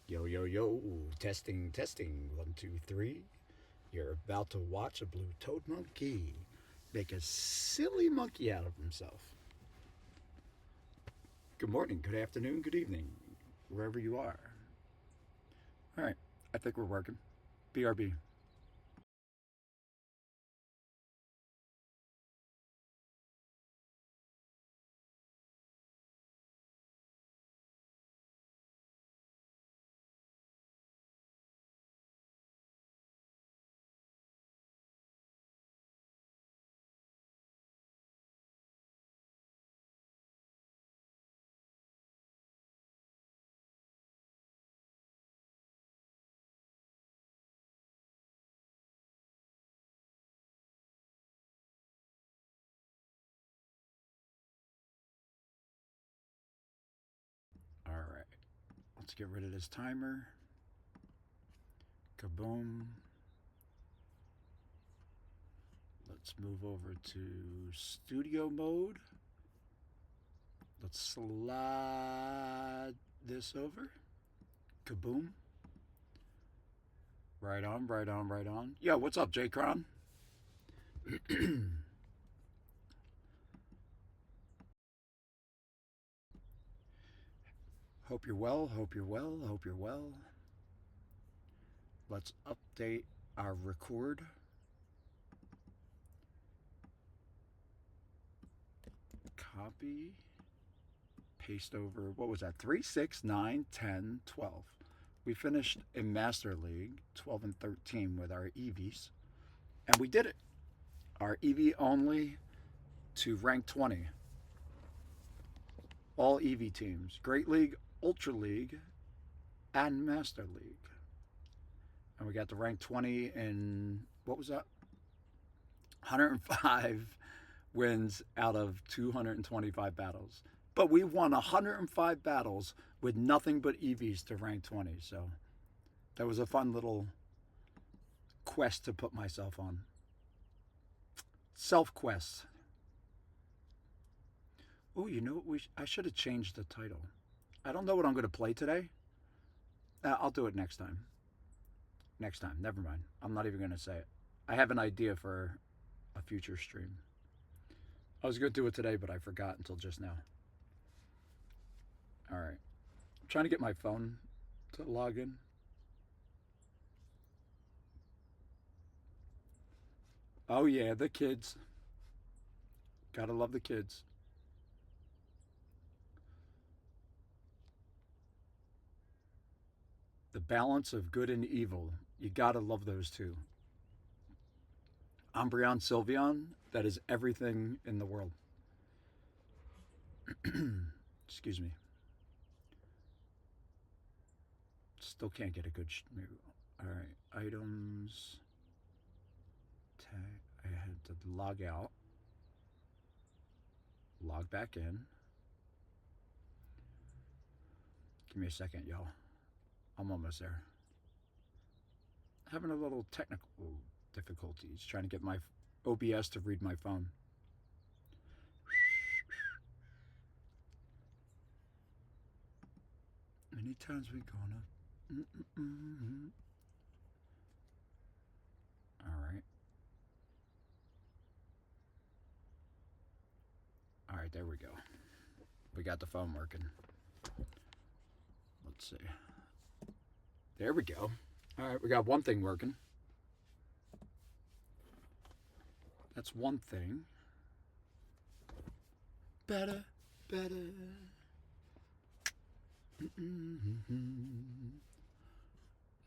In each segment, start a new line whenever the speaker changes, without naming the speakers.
Yo, yo, yo, testing, testing, 1, 2, 3. You're about to watch a blue toed monkey make a silly monkey out of himself. Good morning, good afternoon, good evening, wherever you are. All right, I think we're working. BRB. All right, let's get rid of this timer. Kaboom. Let's move over to studio mode. Let's slide this over. Kaboom. Right on, right on, right on. Yo, what's up, J Cron? Hope you're well, hope you're well, hope you're well. Let's update our record. Copy. Paste over, what was that? 3, 6, 9, 10, 12. We finished in Master League 12 and 13 with our Eevees. And we did it. Our Eevee only to rank 20. All Eevee teams. Great League, Ultra League, and Master League. And we got to rank 20 in, what was that? 105 wins out of 225 battles. But we won 105 battles with nothing but Eevees to rank 20. So that was a fun little quest to put myself on. Self quest. Oh, you know what? I should have changed the title. I don't know what I'm going to play today. I'll do it next time. Next time. Never mind. I'm not even going to say it. I have an idea for a future stream. I was going to do it today, but I forgot until just now. All right. I'm trying to get my phone to log in. Oh, yeah, the kids. Gotta love the kids. The balance of good and evil. You gotta love those two. Umbreon Sylveon, that is everything in the world. Excuse me. Still can't get a good. All right, items. Tag. I had to log out. Log back in. Give me a second, y'all. I'm almost there. Having a little technical difficulties trying to get my OBS to read my phone. Many times we gonna. All right. All right, there we go. We got the phone working. Let's see. There we go. All right, we got one thing working. That's one thing. Better, better.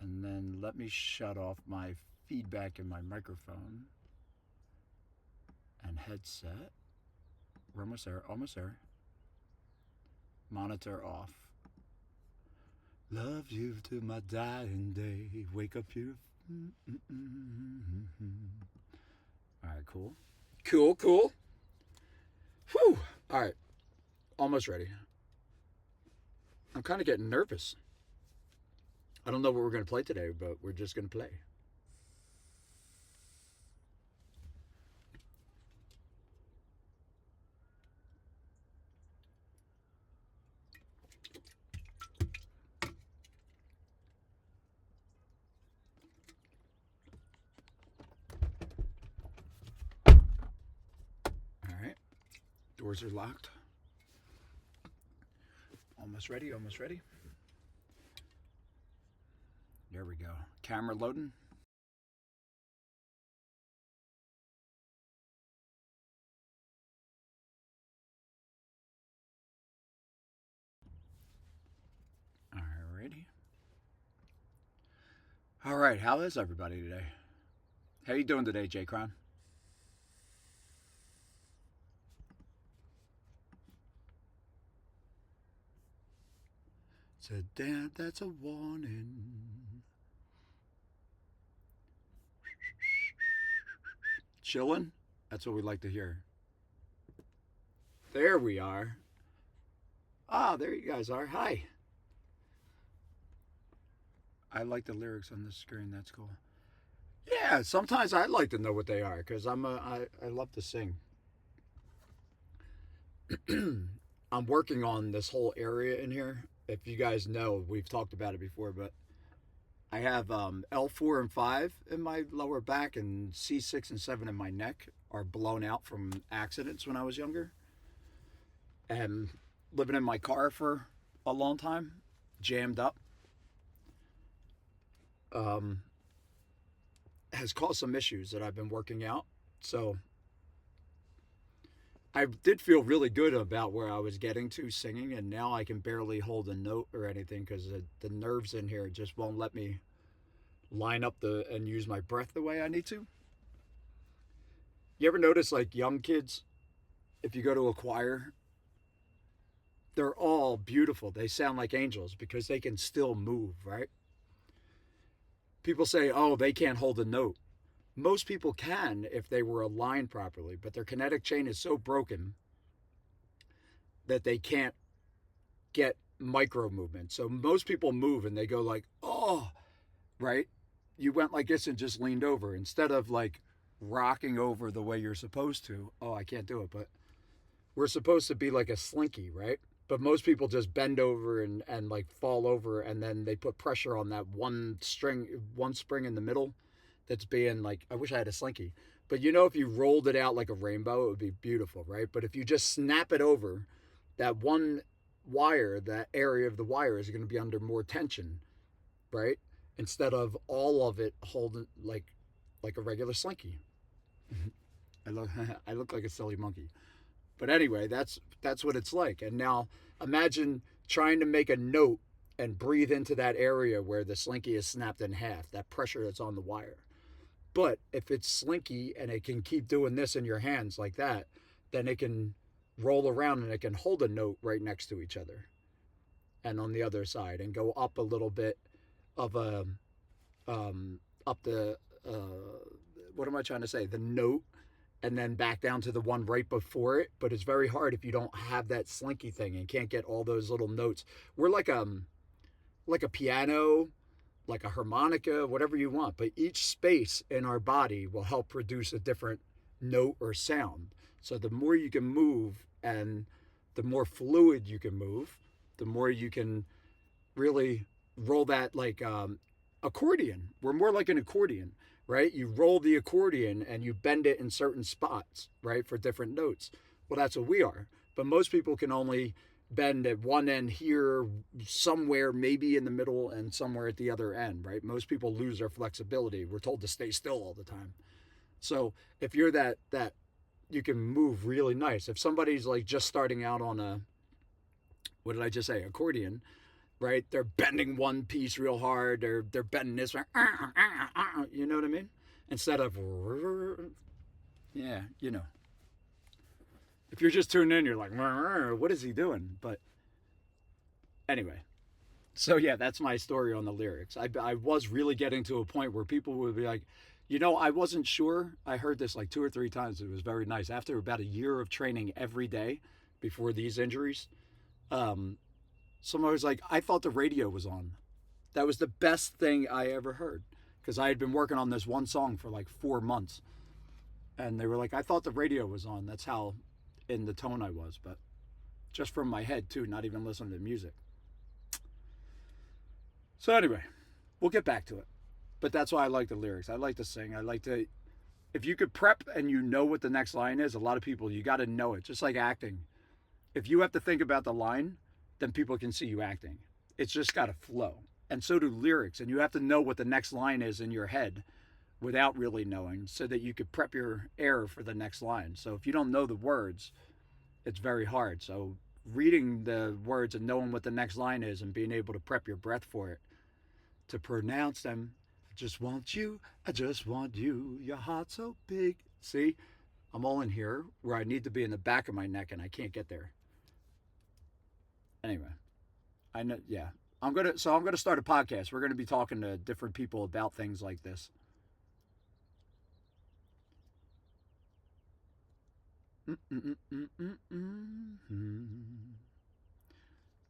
And then let me shut off my feedback in my microphone and headset. We're almost there, almost there. Monitor off. Love you to my dying day. Wake up here. All right, cool. Cool, cool. Whew. All right, almost ready. I'm kind of getting nervous. I don't know what we're going to play today, but we're just going to play. Doors are locked. Almost ready, almost ready. There we go. Camera loading. Alrighty. All right, how is everybody today? How you doing today, J Crown? Said, Dad, that's a warning. Chilling? That's what we like to hear. There we are. Ah, there you guys are. Hi. I like the lyrics on this screen. That's cool. Yeah, sometimes I like to know what they are because I love to sing. I'm working on this whole area in here. If you guys know, we've talked about it before, but I have L4 and 5 in my lower back, and C6 and 7 in my neck are blown out from accidents when I was younger. And living in my car for a long time, jammed up, um, has caused some issues that I've been working out. So I did feel really good about where I was getting to singing, and now I can barely hold a note or anything because the nerves in here just won't let me line up and use my breath the way I need to. You ever notice like young kids, if you go to a choir, they're all beautiful. They sound like angels because they can still move, right? People say, oh, they can't hold a note. Most people can if they were aligned properly, but their kinetic chain is so broken that they can't get micro movement. So most people move and they go like, oh, right? You went like this and just leaned over instead of like rocking over the way you're supposed to. Oh, I can't do it, but we're supposed to be like a slinky, right? But most people just bend over and like fall over, and then they put pressure on that one spring in the middle that's being like, I wish I had a slinky. But you know, if you rolled it out like a rainbow, it would be beautiful, right? But if you just snap it over, that one wire, that area of the wire is going to be under more tension, right? Instead of all of it holding like a regular slinky. I look I look like a silly monkey. But anyway, that's what it's like. And now imagine trying to make a note and breathe into that area where the slinky is snapped in half, that pressure that's on the wire. But if it's slinky and it can keep doing this in your hands like that, then it can roll around and it can hold a note right next to each other and on the other side and go up a little bit of a up the what am I trying to say? The note, and then back down to the one right before it. But it's very hard if you don't have that slinky thing and can't get all those little notes. We're like a piano, like a harmonica, whatever you want. But each space in our body will help produce a different note or sound. So the more you can move and the more fluid you can move, the more you can really roll that like accordion. We're more like an accordion, right? You roll the accordion and you bend it in certain spots, right, for different notes. Well, that's what we are. But most people can only bend at one end here, somewhere maybe in the middle, and somewhere at the other end, right? Most people lose their flexibility. We're told to stay still all the time. So if you're that you can move really nice. If somebody's like just starting out on a, what did I just say, accordion, right? They're bending one piece real hard. They're bending this, you know what I mean? Instead of, yeah, you know. If you're just tuning in, you're like, what is he doing? But anyway, so yeah, that's my story on the lyrics. I was really getting to a point where people would be like, you know, I wasn't sure. I heard this like 2 or 3 times. It was very nice. After about a year of training every day before these injuries, someone was like, I thought the radio was on. That was the best thing I ever heard because I had been working on this one song for like 4 months. And they were like, I thought the radio was on. That's how in the tone I was, but just from my head too, not even listening to music. So anyway, we'll get back to it. But that's why I like the lyrics. I like to sing. I like to if you could prep and you know what the next line is, a lot of people, you got to know it. Just like acting. If you have to think about the line, then people can see you acting. It's just got to flow. And so do lyrics. And you have to know what the next line is in your head without really knowing so that you could prep your air for the next line. So if you don't know the words, it's very hard. So reading the words and knowing what the next line is and being able to prep your breath for it to pronounce them. I just want you, I just want you, your heart so big. See, I'm all in here where I need to be in the back of my neck and I can't get there. Anyway, I know, yeah. I'm gonna start a podcast. We're gonna be talking to different people about things like this.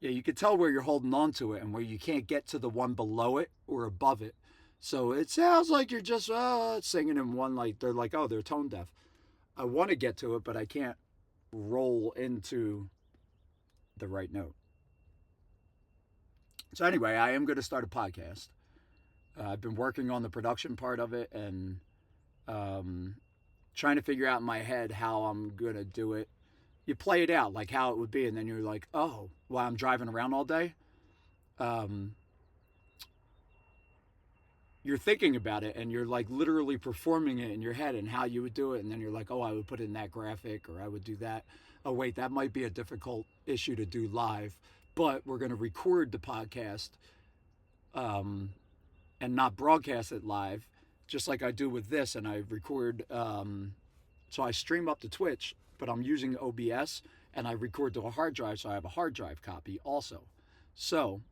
Yeah, you can tell where you're holding on to it and where you can't get to the one below it or above it. So it sounds like you're just singing in one, like they're like, oh, they're tone deaf. I want to get to it, but I can't roll into the right note. So anyway, I am going to start a podcast. I've been working on the production part of it and um, trying to figure out in my head how I'm going to do it. You play it out like how it would be, and then you're like, oh, while I'm driving around all day, um, you're thinking about it and you're like literally performing it in your head and how you would do it, and then you're like, oh, I would put in that graphic or I would do that. Oh wait, that might be a difficult issue to do live, but we're going to record the podcast um, and not broadcast it live, just like I do with this. And I record, so I stream up to Twitch, but I'm using OBS and I record to a hard drive, so I have a hard drive copy also. So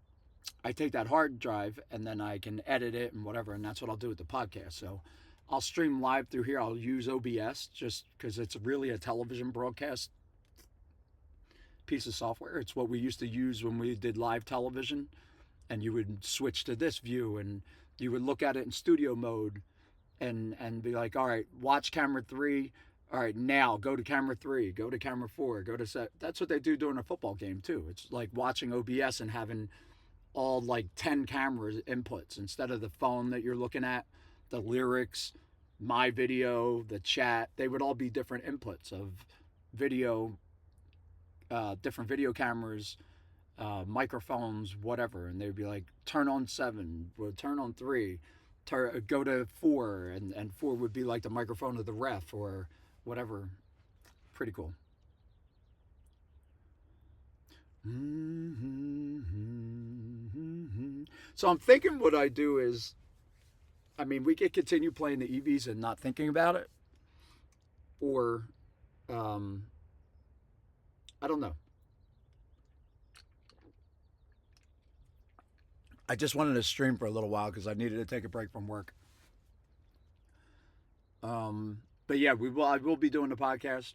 I take that hard drive and then I can edit it and whatever, and that's what I'll do with the podcast. So I'll stream live through here. I'll use OBS just because it's really a television broadcast piece of software. It's what we used to use when we did live television, and you would switch to this view and you would look at it in studio mode and be like, all right, watch camera 3. All right, now go to camera 3, go to camera 4, go to set. That's what they do during a football game too. It's like watching OBS and having all like 10 cameras inputs instead of the phone that you're looking at, the lyrics, my video, the chat. They would all be different inputs of video, different video cameras, microphones, whatever. And they'd be like, turn on 7, or turn on 3, go to 4, and 4 would be like the microphone of the ref or whatever. Pretty cool. So I'm thinking what I do is, I mean, we could continue playing the Eevees and not thinking about it, or um, I don't know. I just wanted to stream for a little while because I needed to take a break from work. But yeah, we will. I will be doing the podcast.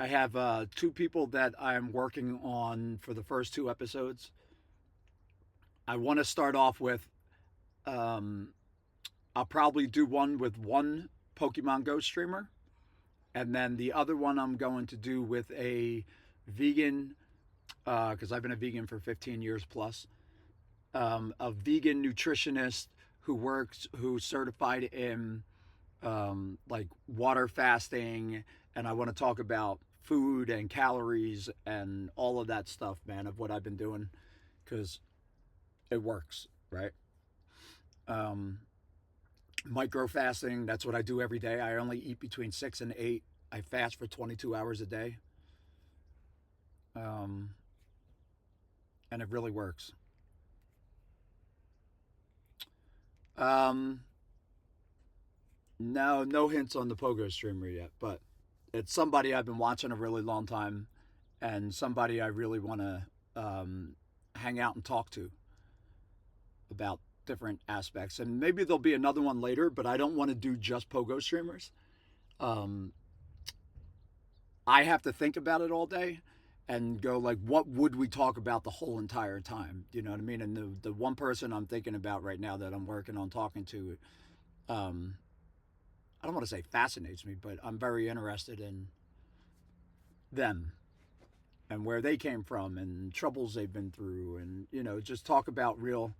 I have 2 people that I'm working on for the first 2 episodes. I want to start off with. Um, I'll probably do one with one Pokemon Go streamer, and then the other one I'm going to do with a vegan, because I've been a vegan for 15 years plus. A vegan nutritionist who's certified in like water fasting, and I want to talk about food and calories and all of that stuff, man, of what I've been doing because it works, right? Um, Micro fasting, that's what I do every day. I only eat between 6 and 8. I fast for 22 hours a day, um, and it really works. Um, no, no hints on the Pogo streamer yet, but it's somebody I've been watching a really long time and somebody I really want to hang out and talk to about different aspects. And maybe there'll be another one later, but I don't want to do just Pogo streamers. Um, I have to think about it all day and go like, what would we talk about the whole entire time? You know what I mean? And the one person I'm thinking about right now that I'm working on talking to, um, I don't want to say fascinates me, but I'm very interested in them and where they came from and troubles they've been through, and just talk about real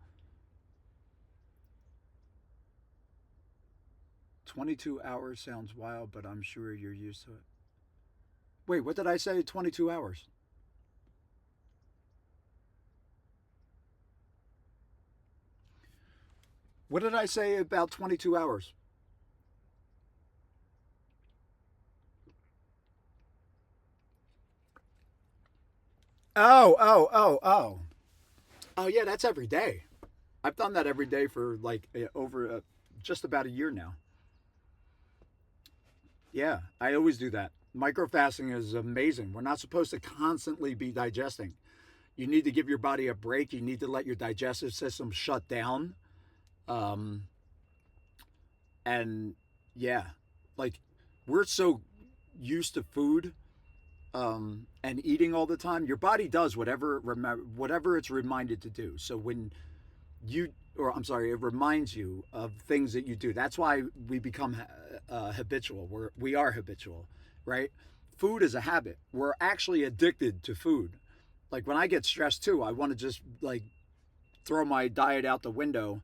22 hours sounds wild, but I'm sure you're used to it. Wait, what did I say? 22 hours. What did I say about 22 hours? Oh. Oh, yeah, that's every day. I've done that every day for like over just about a year now. Yeah, I always do that. Micro fasting is amazing. We're not supposed to constantly be digesting. You need to give your body a break. You need to let your digestive system shut down. Um, and yeah, like we're so used to food and eating all the time. Your body does whatever it's reminded to do. So when you or I'm sorry, it reminds you of things that you do. That's why we become habitual. We are habitual, right? Food is a habit. We're actually addicted to food. Like when I get stressed too, I want to just like throw my diet out the window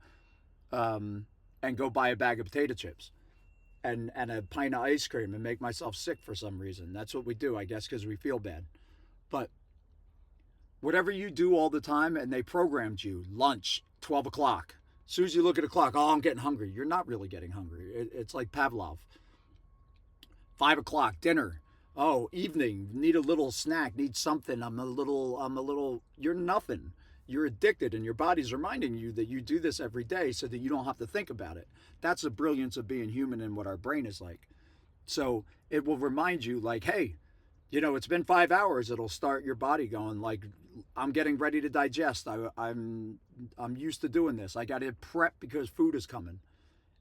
um, and go buy a bag of potato chips and a pint of ice cream and make myself sick for some reason. That's what we do, I guess, because we feel bad. But whatever you do all the time, and they programmed you lunch 12 o'clock. As soon as you look at the clock, oh, I'm getting hungry. You're not really getting hungry. It's like Pavlov. 5 o'clock dinner. Oh, evening. Need a little snack. Need something. I'm a little. You're nothing. You're addicted, and your body's reminding you that you do this every day so that you don't have to think about it. That's the brilliance of being human and what our brain is like. So it will remind you, like, hey, it's been 5 hours. It'll start your body going like, I'm getting ready to digest. I'm used to doing this. I got to prep because food is coming.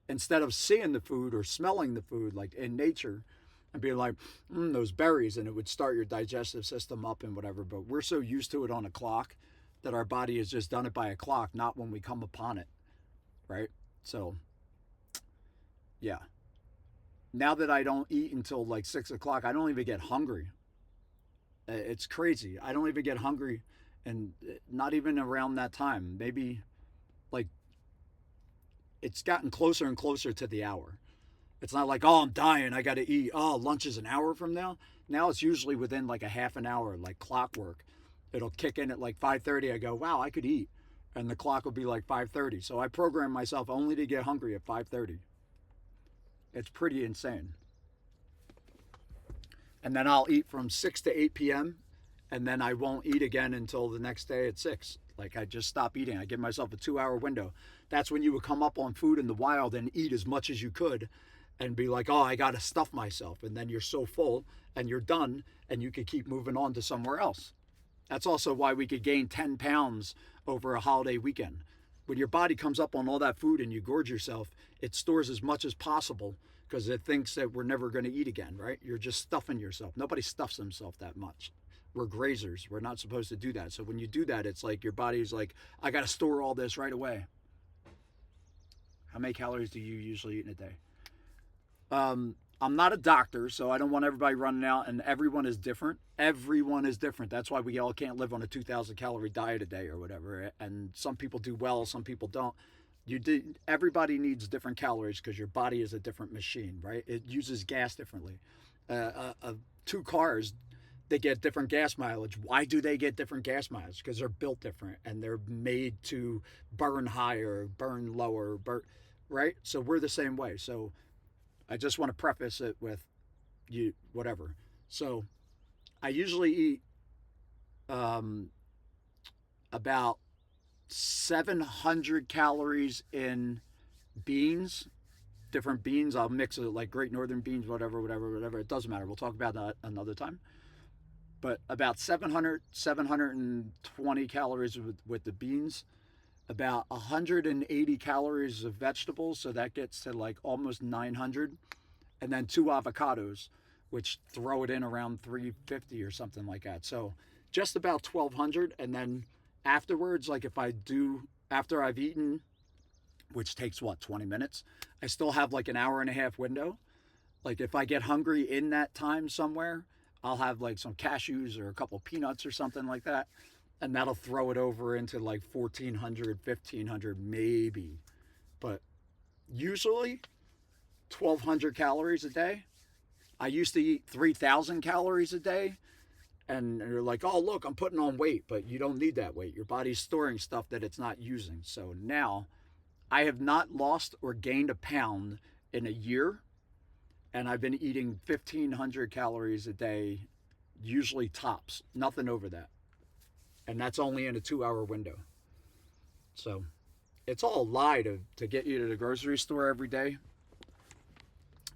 Instead of seeing the food or smelling the food like in nature, and being like, those berries, and it would start your digestive system up and whatever. But we're so used to it on a clock that our body has just done it by a clock, not when we come upon it, right? So, yeah. Now that I don't eat until like 6 o'clock, I don't even get hungry. It's crazy. I don't even get hungry, and not even around that time. Maybe like it's gotten closer and closer to the hour. It's not like, oh, I'm dying, I got to eat. Oh, lunch is an hour from now. Now it's usually within like a half an hour, like clockwork. It'll kick in at like 5:30. I go, wow, I could eat, and the clock will be like 5:30. So I program myself only to get hungry at 5:30. It's pretty insane. And then I'll eat from 6 to 8 p.m. and then I won't eat again until the next day at 6. Like I just stop eating. I give myself a 2 hour window. That's when you would come up on food in the wild and eat as much as you could and be like, oh, I got to stuff myself. And then you're so full and you're done and you could keep moving on to somewhere else. That's also why we could gain 10 pounds over a holiday weekend. When your body comes up on all that food and you gorge yourself, it stores as much as possible because it thinks that we're never going to eat again, right? You're just stuffing yourself. Nobody stuffs themselves that much. We're grazers. We're not supposed to do that. So when you do that, it's like your body's like, I got to store all this right away. How many calories do you usually eat in a day? I'm not a doctor, so I don't want everybody running out, and everyone is different. Everyone is different. That's why we all can't live on a 2,000 calorie diet a day or whatever. And some people do well, some people don't. Everybody needs different calories because your body is a different machine, right? It uses gas differently. Two cars, they get different gas mileage. Why do they get different gas mileage? Because they're built different and they're made to burn higher, burn lower, right? So we're the same way. So I just want to preface it with whatever. So I usually eat um, about 700 calories in beans, different beans. I'll mix it like Great Northern beans, whatever. It doesn't matter. We'll talk about that another time. But about 720 calories with the beans, about 180 calories of vegetables. So that gets to like almost 900. And then 2 avocados, which throw it in around 350 or something like that. So just about 1,200. And then afterwards, like if I do, after I've eaten, which takes what, 20 minutes, I still have like an hour and a half window. Like if I get hungry in that time somewhere, I'll have like some cashews or a couple peanuts or something like that. And that'll throw it over into like 1,400, 1,500 maybe. But usually 1,200 calories a day. I used to eat 3,000 calories a day. And you're like, oh, look, I'm putting on weight, but you don't need that weight. Your body's storing stuff that it's not using. So now I have not lost or gained a pound in a year. And I've been eating 1,500 calories a day, usually tops, nothing over that. And that's only in a 2 hour window. So it's all a lie to get you to the grocery store every day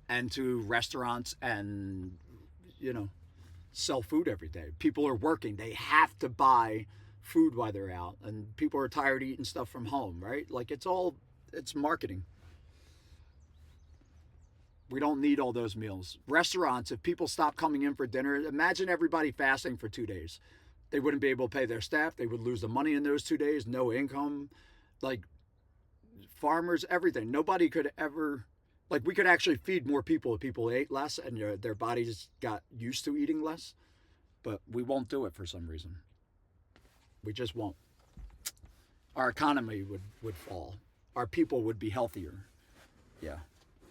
and to restaurants and, you know, sell food every day. People are working. They have to buy food while they're out. And people are tired of eating stuff from home, right? Like it's marketing. We don't need all those meals. Restaurants, if people stop coming in for dinner, imagine everybody fasting for 2 days. They wouldn't be able to pay their staff. They would lose the money in those 2 days, no income. Like farmers, everything. Nobody could ever, like we could actually feed more people if people ate less and their bodies got used to eating less. But we won't do it for some reason. We just won't. Our economy would fall. Our people would be healthier. Yeah.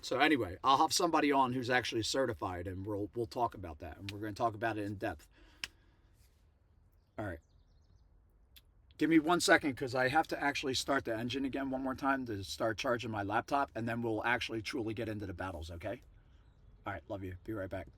So anyway, I'll have somebody on who's actually certified, and we'll talk about that, and we're going to talk about it in depth. All right. Give me 1 second because I have to actually start the engine again one more time to start charging my laptop, and then we'll actually truly get into the battles, okay? All right, love you. Be right back.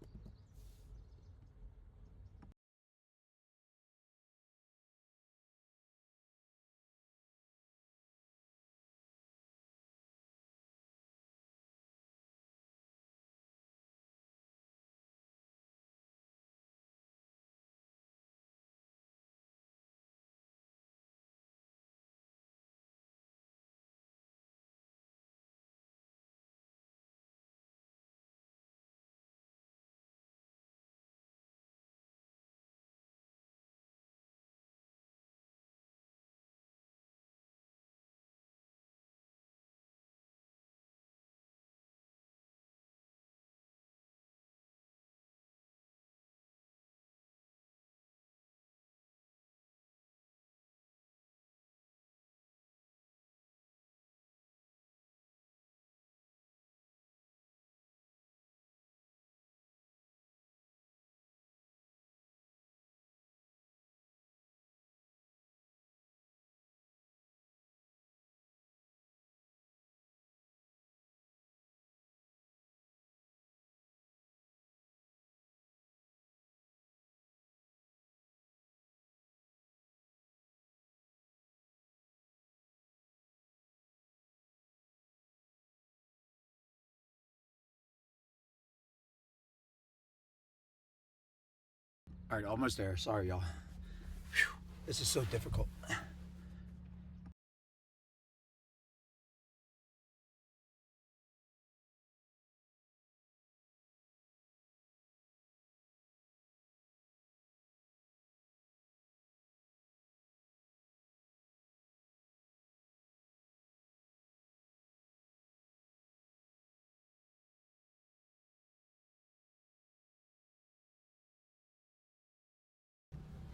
All right, almost there. Sorry, y'all. Whew. This is so difficult.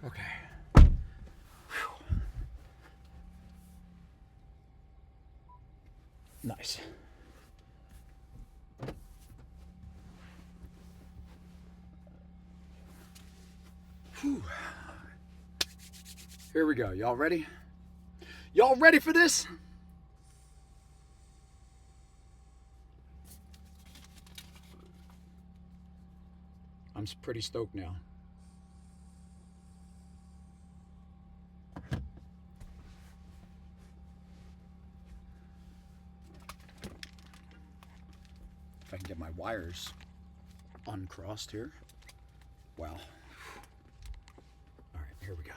Okay. Whew. Nice. Whew. Here we go. Y'all ready? Y'all ready for this? I'm pretty stoked now. If I can get my wires uncrossed here. Wow. All right, here we go.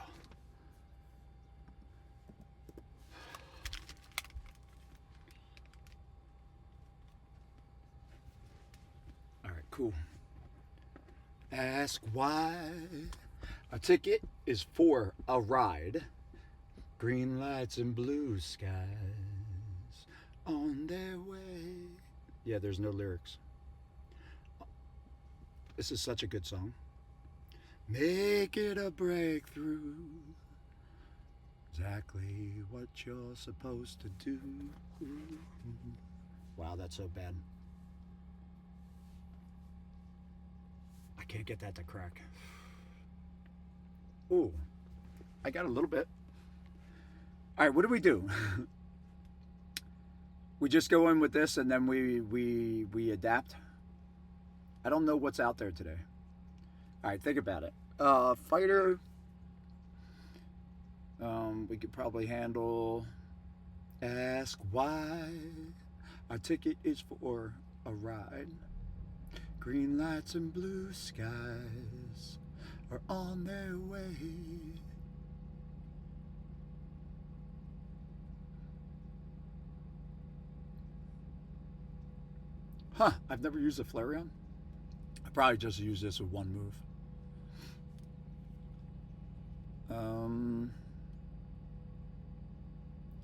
All right, cool. Ask why. A ticket is for a ride. Green lights and blue skies on their way. Yeah, there's no lyrics. This is such a good song. Make it a breakthrough. Exactly what you're supposed to do. Wow, that's so bad. I can't get that to crack. Ooh, I got a little bit. All right, what do we do? We just go in with this and then we adapt. I don't know what's out there today. All right, think about it. Fighter. We could probably handle. Ask why. Our ticket is for a ride. Green lights and blue skies are on their way. Huh, I've never used a Flareon. I probably just use this with one move.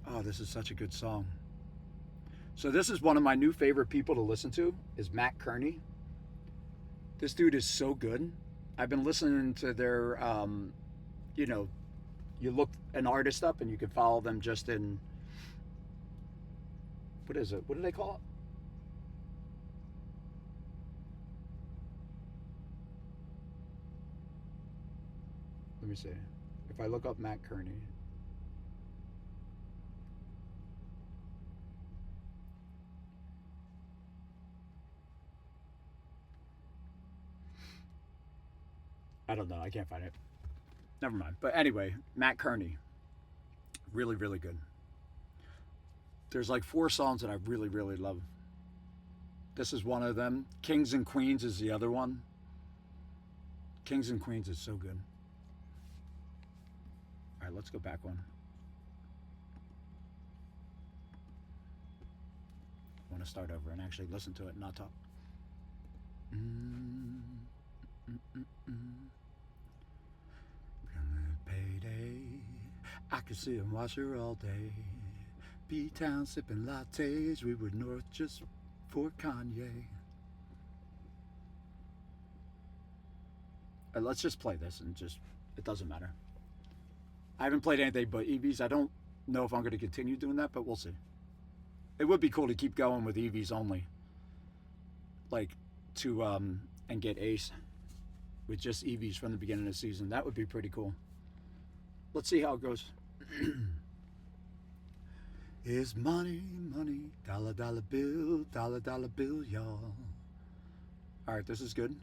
Oh, this is such a good song. So this is one of my new favorite people to listen to is Matt Kearney. This dude is so good. I've been listening to their, you know, you look an artist up and you can follow them just in, what is it? What do they call it? Let me see. If I look up Matt Kearney. I don't know. I can't find it. Never mind. But anyway, Matt Kearney. Really, really good. There's like 4 songs that I really, really love. This is one of them. Kings and Queens is the other one. Kings and Queens is so good. All right, let's go back one. I want to start over and actually listen to it and not talk. Payday, I could sit and watch her all day. B-Town sipping lattes, we were north just for Kanye. Let's just play this and just, it doesn't matter. I haven't played anything but Eevees. I don't know if I'm going to continue doing that, but we'll see. It would be cool to keep going with Eevees only. Like, to, and get Ace with just Eevees from the beginning of the season. That would be pretty cool. Let's see how it goes. Is money, money, dollar, dollar bill, y'all. All right, this is good.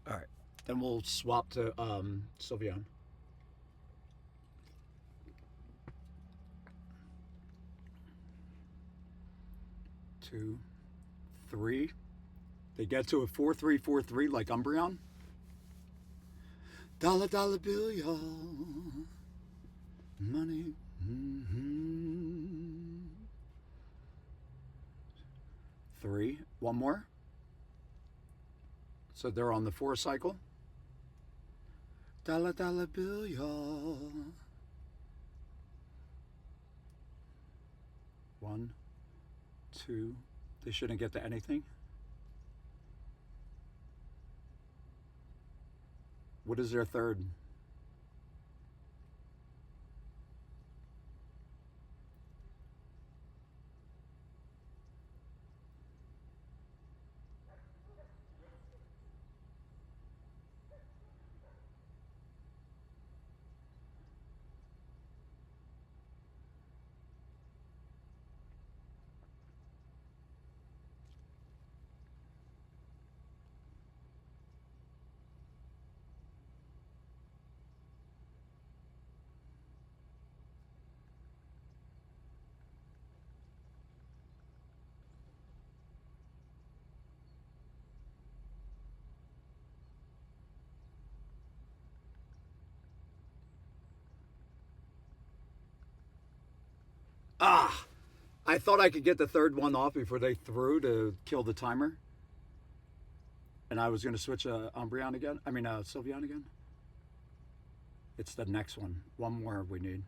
All right, then we'll swap to Sylveon. 2, 3. They get to a 4-3-4-3 like Umbreon. Dollar, dollar bill, y'all. Money. 3. One more. So they're on the 4 cycle. Dollar, dollar bill, y'all. 1, 2. They shouldn't get to anything. What is their third? Ah! I thought I could get the third one off before they threw to kill the timer. And I was going to switch Umbreon again. I mean, Sylveon again. It's the next one. One more we need.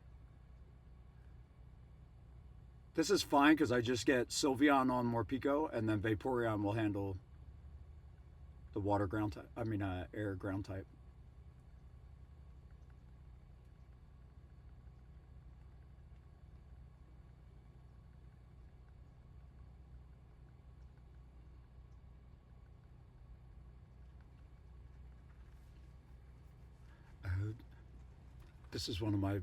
This is fine because I just get Sylveon on Morpeko, and then Vaporeon will handle the water ground type. I mean, air ground type. This is one of my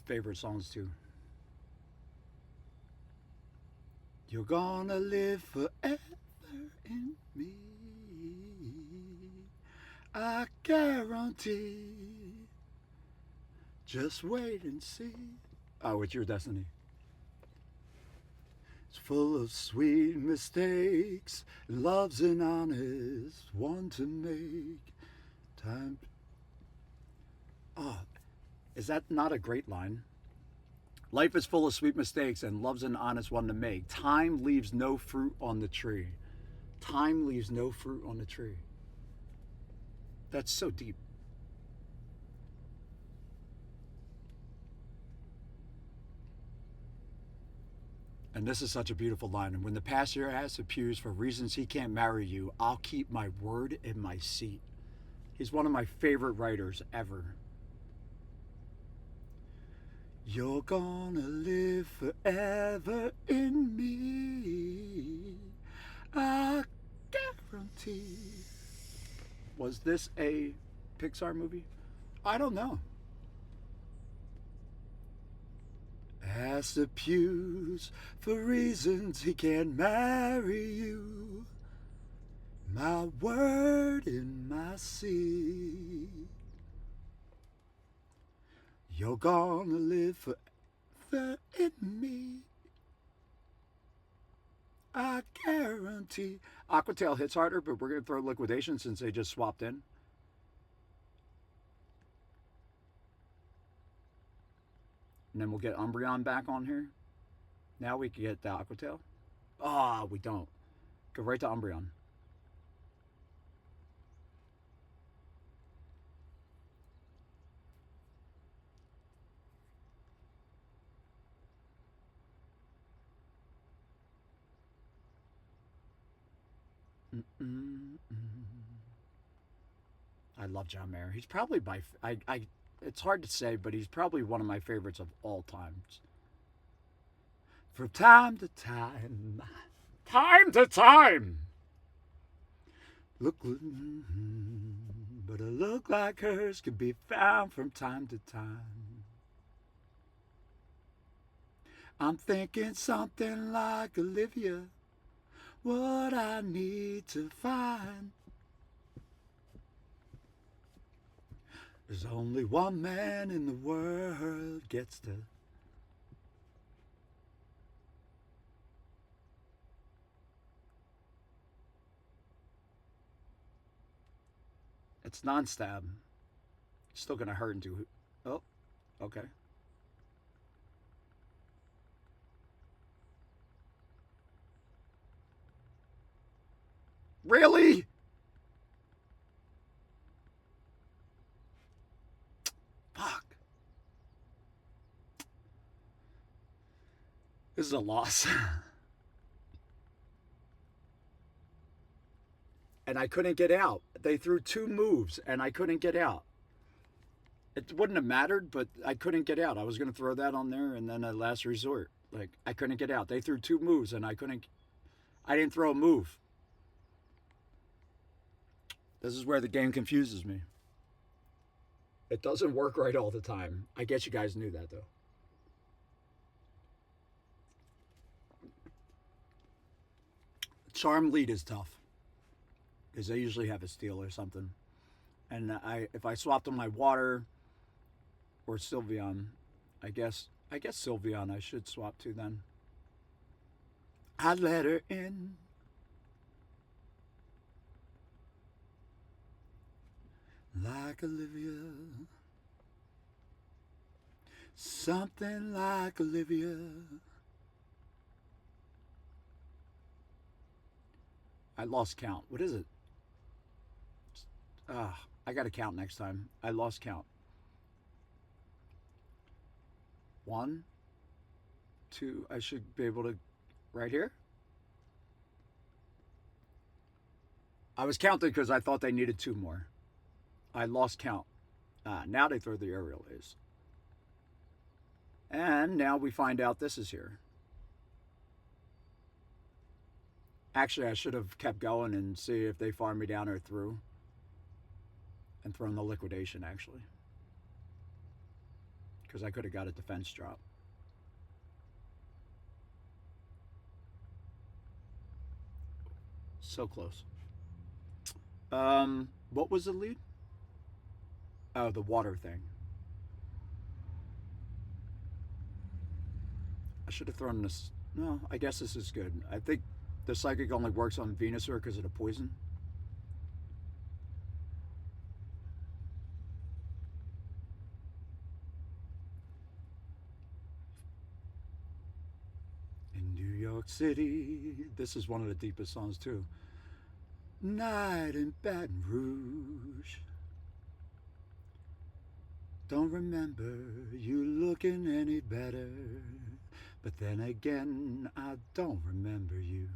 favorite songs too. You're gonna live forever in me, I guarantee. Just wait and see. Oh, it's your destiny. It's full of sweet mistakes. Love's an honest one to make. Time. Oh, is that not a great line? Life is full of sweet mistakes, and love's an honest one to make. Time leaves no fruit on the tree. Time leaves no fruit on the tree. That's so deep. And this is such a beautiful line. And when the pastor asks Hughes for reasons he can't marry you, I'll keep my word in my seat. He's one of my favorite writers ever. You're gonna live forever in me, I guarantee. Was this a Pixar movie? I don't know. Ask the pews for reasons he can't marry you. My word in my seat. You're gonna live forever in me, I guarantee. Aquatail hits harder, but we're going to throw Liquidation since they just swapped in. And then we'll get Umbreon back on here. Now we can get the Aquatail. Ah, oh, we don't. Go right to Umbreon. I love John Mayer. He's probably it's hard to say, but he's probably one of my favorites of all times. From time to time, look, but a look like hers can be found from time to time. I'm thinking something like Olivia, what I need to find. There's only one man in the world gets to. It's non-stab. Still gonna hurt into. Oh, okay. Really? Fuck. This is a loss. And I couldn't get out. They threw 2 moves and I couldn't get out. It wouldn't have mattered, but I couldn't get out. I was going to throw that on there and then a last resort. Like, I couldn't get out. They threw 2 moves and I didn't throw a move. This is where the game confuses me. It doesn't work right all the time. I guess you guys knew that, though. Charm lead is tough because they usually have a steal or something. And if I swapped on my water or Sylveon, I guess Sylveon I should swap to then. I let her in. Like Olivia. Something like Olivia. I lost count. What is it? I got to count next time. I lost count. 1, 2. I should be able to, right here. I was counting because I thought they needed 2 more. I lost count. Now they throw the aerial ace. And now we find out this is here. Actually, I should have kept going and see if they farmed me down or through. And thrown the liquidation, actually. Because I could have got a defense drop. So close. What was the lead? Oh, the water thing. I should have thrown this. No, I guess this is good. I think the psychic only works on Venusaur because of the poison. In New York City, this is one of the deepest songs too. Night in Baton Rouge. Don't remember you looking any better. But then again, I don't remember you.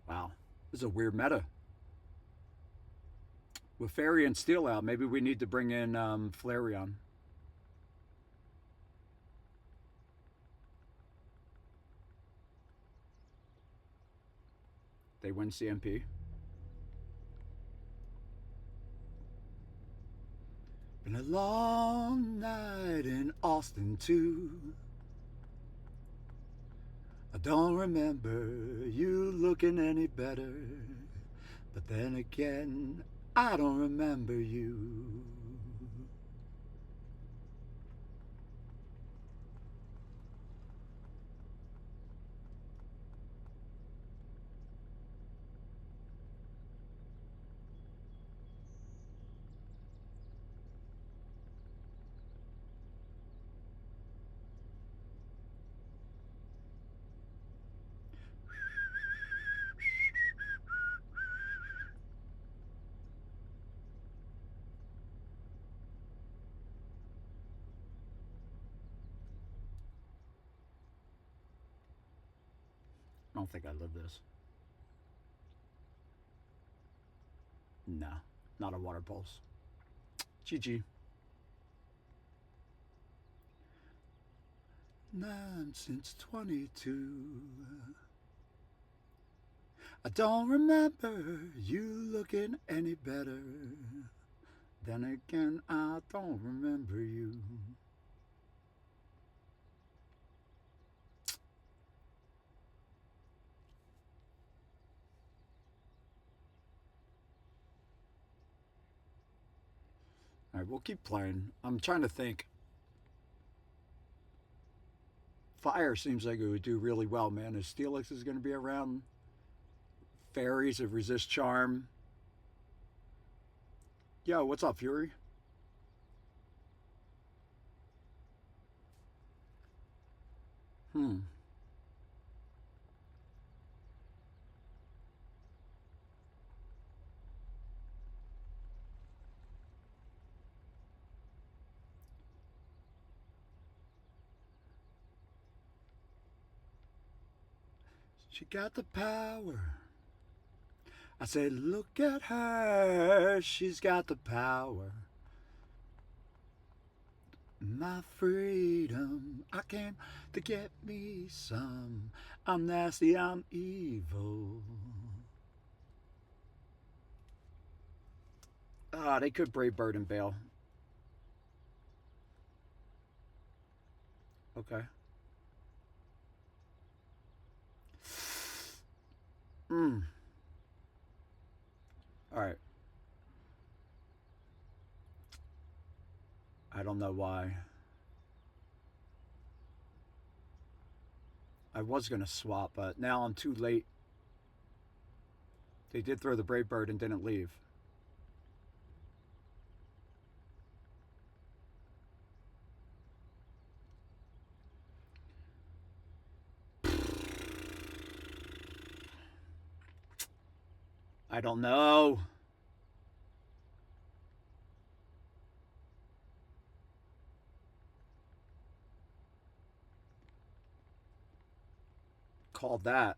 Wow, this is a weird meta. With Fairy and Steel out, maybe we need to bring in Flareon. They win CMP. Been a long night in Austin too. I don't remember you looking any better. But then again, I don't remember you. I don't think I live this. No, not a water pulse. GG. 9 since 22. I don't remember you looking any better. Then again, I don't remember you. All right, we'll keep playing. I'm trying to think. Fire seems like it would do really well, man. If Steelix is going to be around, Fairies of Resist Charm. Yo, what's up, Fury? Hmm. She got the power. I said, look at her. She's got the power. My freedom. I came to get me some. I'm nasty, I'm evil. Ah, they could Brave Bird and bail. Okay. Hmm. All right. I don't know why. I was going to swap, but now I'm too late. They did throw the Brave Bird and didn't leave. I don't know. Called that.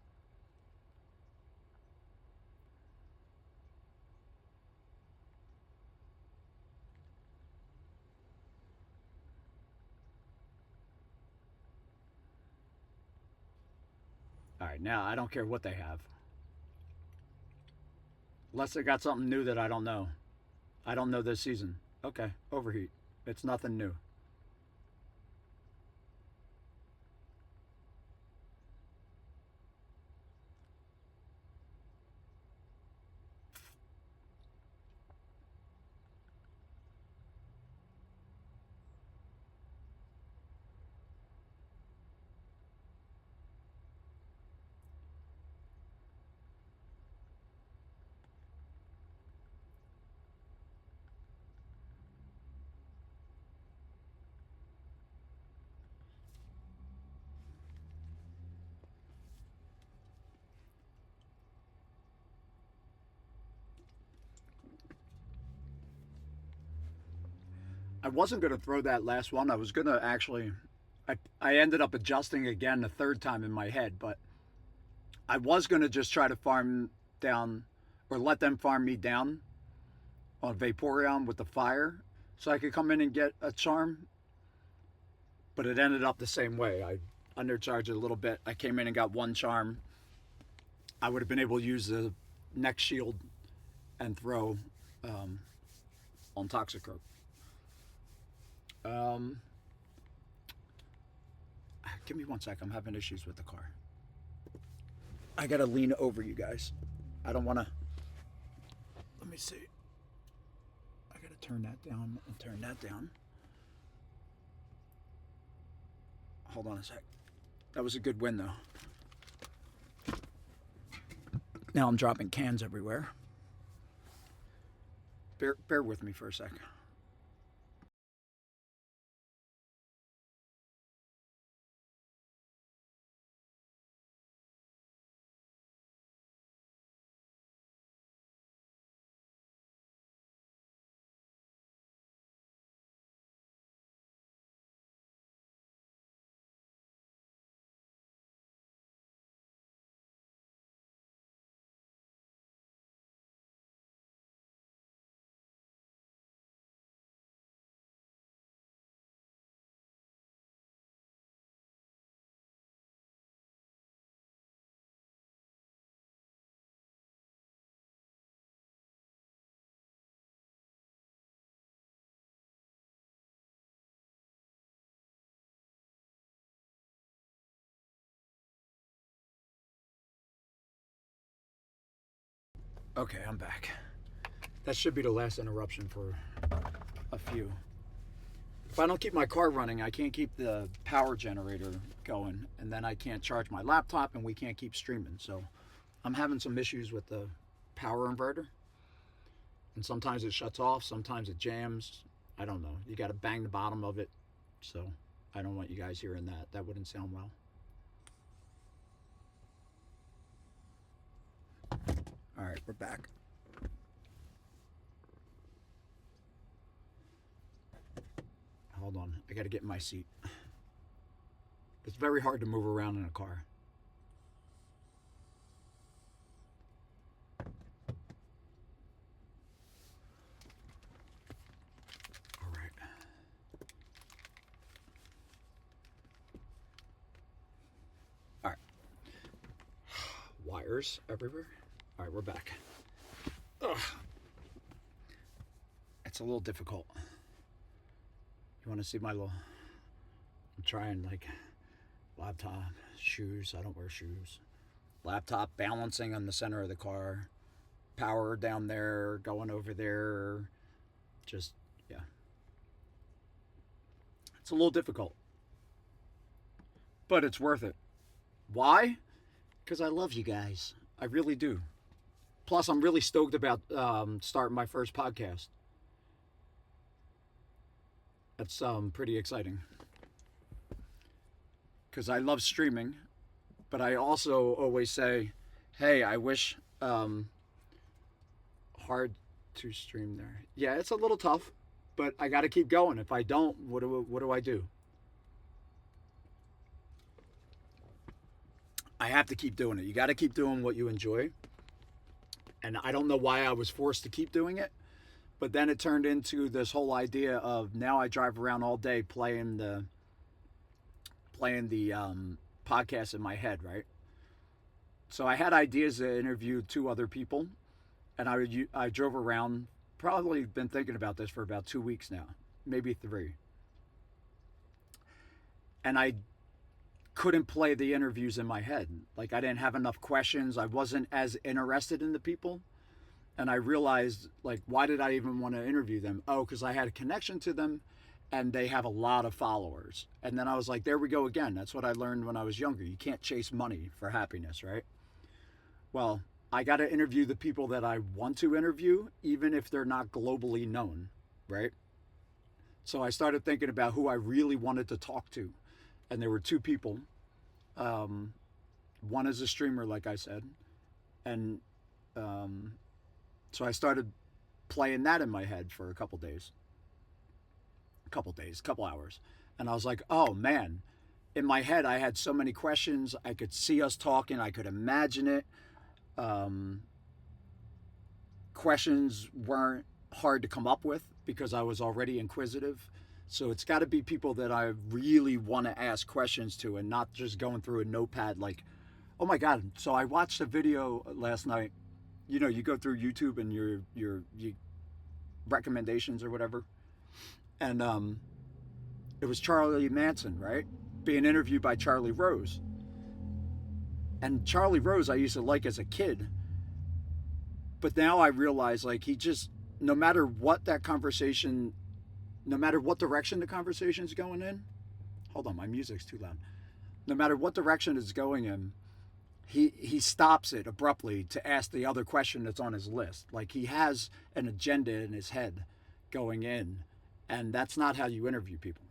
All right, now I don't care what they have. Unless they got something new that I don't know. I don't know this season. Okay, overheat. It's nothing new. I wasn't going to throw that last one. I was going to actually. I ended up adjusting again the third time in my head, but I was going to just try to farm down or let them farm me down on Vaporeon with the fire so I could come in and get a charm. But it ended up the same way. I undercharged it a little bit. I came in and got one charm. I would have been able to use the next shield and throw on Toxicroak. Um, give me 1 sec. I'm having issues with the car. I gotta lean over you guys. I don't want to. Let me see. I gotta turn that down and turn that down. Hold on a sec. That was a good win, though. Now I'm dropping cans everywhere. Bear with me for a sec. Okay, I'm back. That should be the last interruption for a few. If I don't keep my car running, I can't keep the power generator going, and then I can't charge my laptop, and we can't keep streaming. So I'm having some issues with the power inverter, and sometimes it shuts off, sometimes it jams. I don't know. You got to bang the bottom of it, so I don't want you guys hearing that. That wouldn't sound well. All right, we're back. Hold on. I got to get in my seat. It's very hard to move around in a car. All right. All right. Wires everywhere. All right, we're back. Ugh. It's a little difficult. You want to see my little... I'm trying, like, laptop, shoes. I don't wear shoes. Laptop balancing on the center of the car. Power down there, going over there. Just, yeah. It's a little difficult. But it's worth it. Why? Because I love you guys. I really do. Plus, I'm really stoked about starting my first podcast. That's pretty exciting. Because I love streaming, but I also always say, hey, I wish hard to stream there. Yeah, it's a little tough, but I got to keep going. If I don't, what do I do? I have to keep doing it. You got to keep doing what you enjoy. And I don't know why I was forced to keep doing it, but then it turned into this whole idea of now I drive around all day playing the podcast in my head, right? So I had ideas to interview two other people, and I drove around. Probably been thinking about this for about 2 weeks now, maybe 3, and I couldn't play the interviews in my head. Like I didn't have enough questions. I wasn't as interested in the people. And I realized, like, why did I even want to interview them? Oh, because I had a connection to them and they have a lot of followers. And then I was like, there we go again. That's what I learned when I was younger. You can't chase money for happiness, right? Well, I got to interview the people that I want to interview, even if they're not globally known, right? So I started thinking about who I really wanted to talk to. And there were two people. One is a streamer, like I said. And so I started playing that in my head for a couple hours. And I was like, oh man, in my head, I had so many questions. I could see us talking, I could imagine it. Questions weren't hard to come up with because I was already inquisitive. So it's got to be people that I really want to ask questions to and not just going through a notepad like, oh my God. So I watched a video last night. You know, you go through YouTube and your recommendations or whatever. And it was Charlie Manson, right? Being interviewed by Charlie Rose. And Charlie Rose I used to like as a kid. But now I realize, like, he just, no matter what that conversation, no matter what direction the conversation's going in, hold on, my music's too loud. No matter what direction it's going in, he stops it abruptly to ask the other question that's on his list. Like he has an agenda in his head going in, and that's not how you interview people.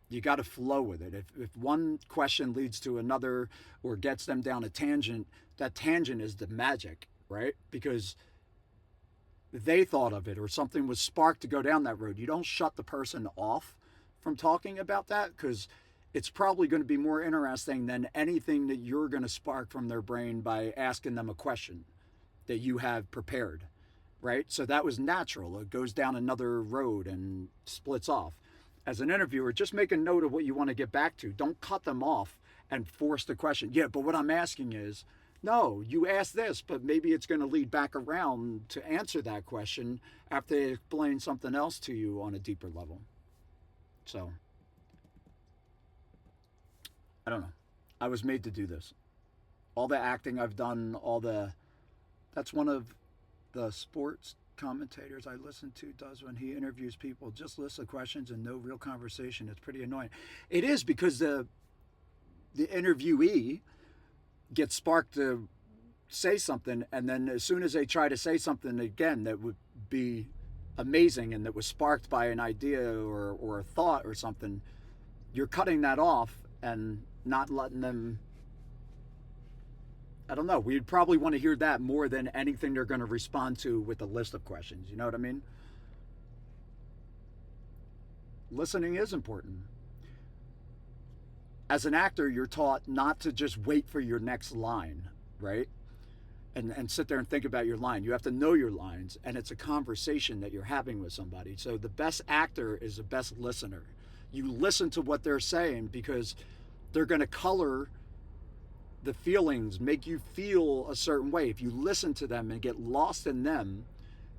You got to flow with it. If one question leads to another or gets them down a tangent, that tangent is the magic, right? Because they thought of it or something was sparked to go down that road. You don't shut the person off from talking about that because it's probably going to be more interesting than anything that you're going to spark from their brain by asking them a question that you have prepared, right? So that was natural. It goes down another road and splits off. As an interviewer, just make a note of what you want to get back to. Don't cut them off and force the question. Yeah, but what I'm asking is, no, you asked this, but maybe it's going to lead back around to answer that question after they explain something else to you on a deeper level. So, I don't know. I was made to do this. All the acting I've done, that's one of the sports commentators I listen to does when he interviews people, just lists of questions and no real conversation. It's pretty annoying. It is because the interviewee gets sparked to say something, and then as soon as they try to say something again that would be amazing and that was sparked by an idea or a thought or something, you're cutting that off and not letting them. I don't know. We'd probably want to hear that more than anything they're going to respond to with a list of questions. You know what I mean? Listening is important. As an actor, you're taught not to just wait for your next line, right? And sit there and think about your line. You have to know your lines, and it's a conversation that you're having with somebody. So the best actor is the best listener. You listen to what they're saying because they're going to color the feelings, make you feel a certain way. If you listen to them and get lost in them,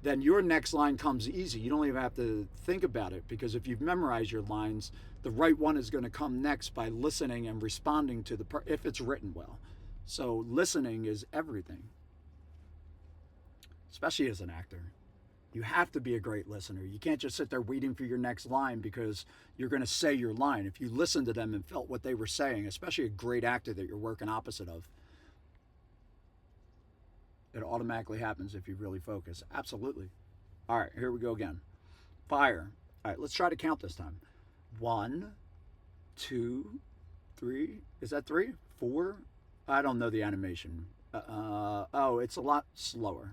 then your next line comes easy. You don't even have to think about it because if you've memorized your lines, the right one is going to come next by listening and responding to if it's written well. So listening is everything, especially as an actor. You have to be a great listener. You can't just sit there waiting for your next line because you're going to say your line. If you listened to them and felt what they were saying, especially a great actor that you're working opposite of, it automatically happens if you really focus. Absolutely. All right, here we go again. Fire. All right, let's try to count this time. 1, 2, 3. Is that 3? 4? I don't know the animation. Oh, it's a lot slower.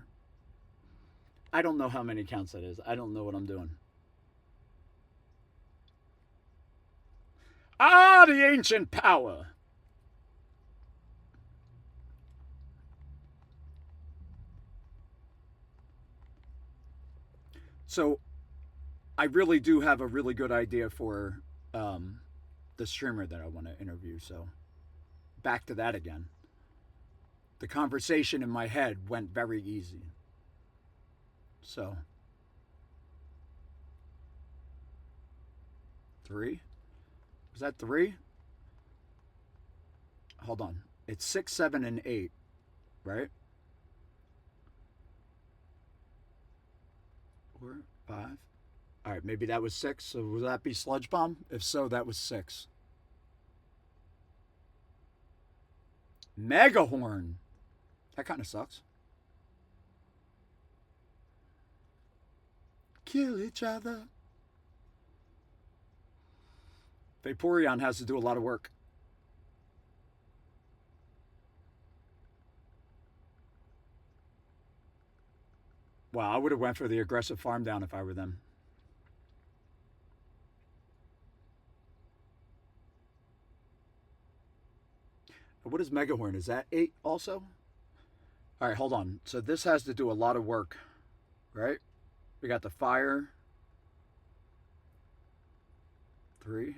I don't know how many counts that is. I don't know what I'm doing. Ah, the ancient power. So I really do have a really good idea for um, the streamer that I want to interview. So back to that again. The conversation in my head went very easy. So three. Was that three? Hold on. It's six, seven, and eight, right? Four, five. All right, maybe that was six. So would that be Sludge Bomb? If so, that was six. Megahorn. That kind of sucks. Kill each other. Vaporeon has to do a lot of work. Wow, I would have went for the aggressive farm down if I were them. What is Megahorn? Is that eight also? All right, hold on. So this has to do a lot of work, right? We got the fire. Three.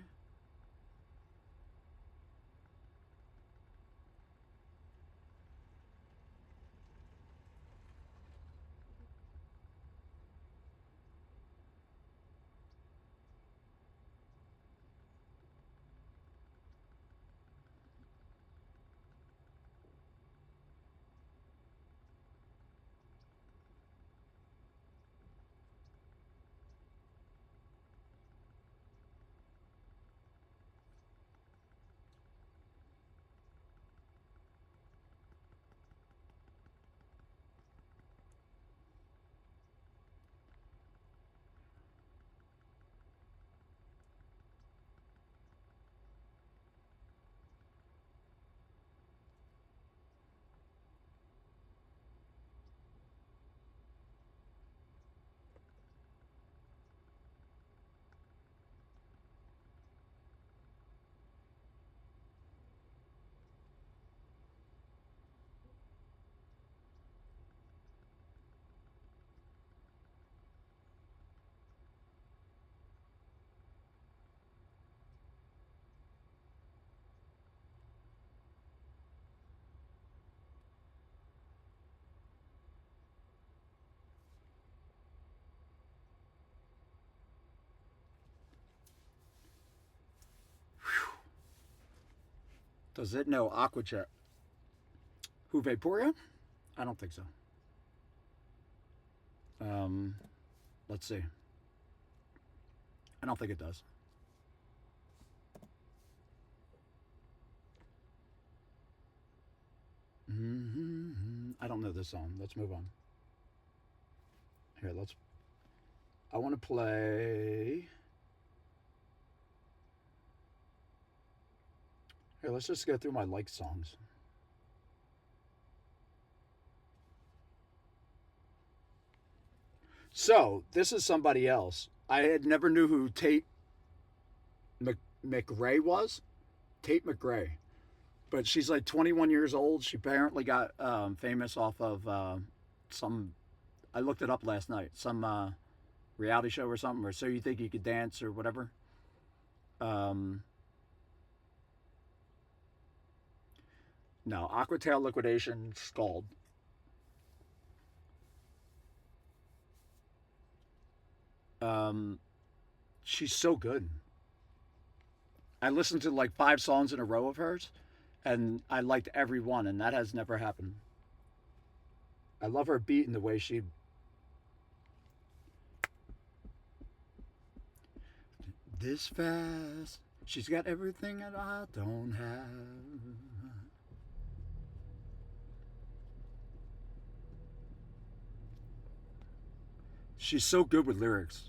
Does it know Aqua Jet? Who, Vaporeon? I don't think so. Um, let's see. I don't think it does. I don't know this song. Let's move on. Here, let's. I want to play. Here, let's just go through my like songs. So this is somebody else. I had never knew who Tate McRae was. Tate McRae, but she's like 21 years old. She apparently got famous off of some. I looked it up last night. Some reality show or something, or So You Think You Could Dance or whatever. Um, no, Aquatail Liquidation Scald. Um, she's so good. I listened to like five songs in a row of hers, and I liked every one, and that has never happened. I love her beat and the way she. This fast. She's got everything that I don't have. She's so good with lyrics.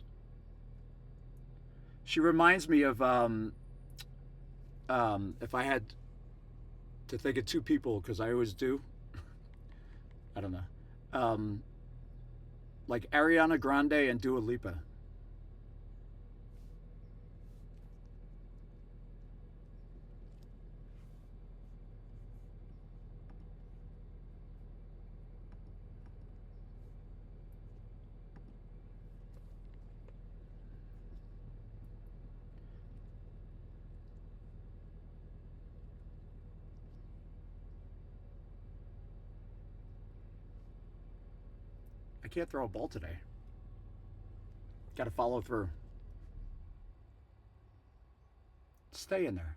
She reminds me of if I had to think of two people, because I always do. I don't know. Um, Like Ariana Grande and Dua Lipa. I can't throw a ball today. Got to follow through. Stay in there.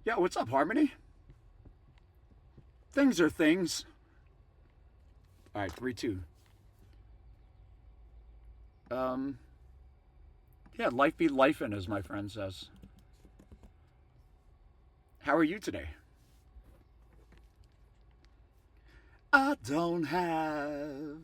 Yeah, what's up, Harmony? Things are things. All right, 3-2. Um, yeah, life be lifin', as my friend says. How are you today? I don't have.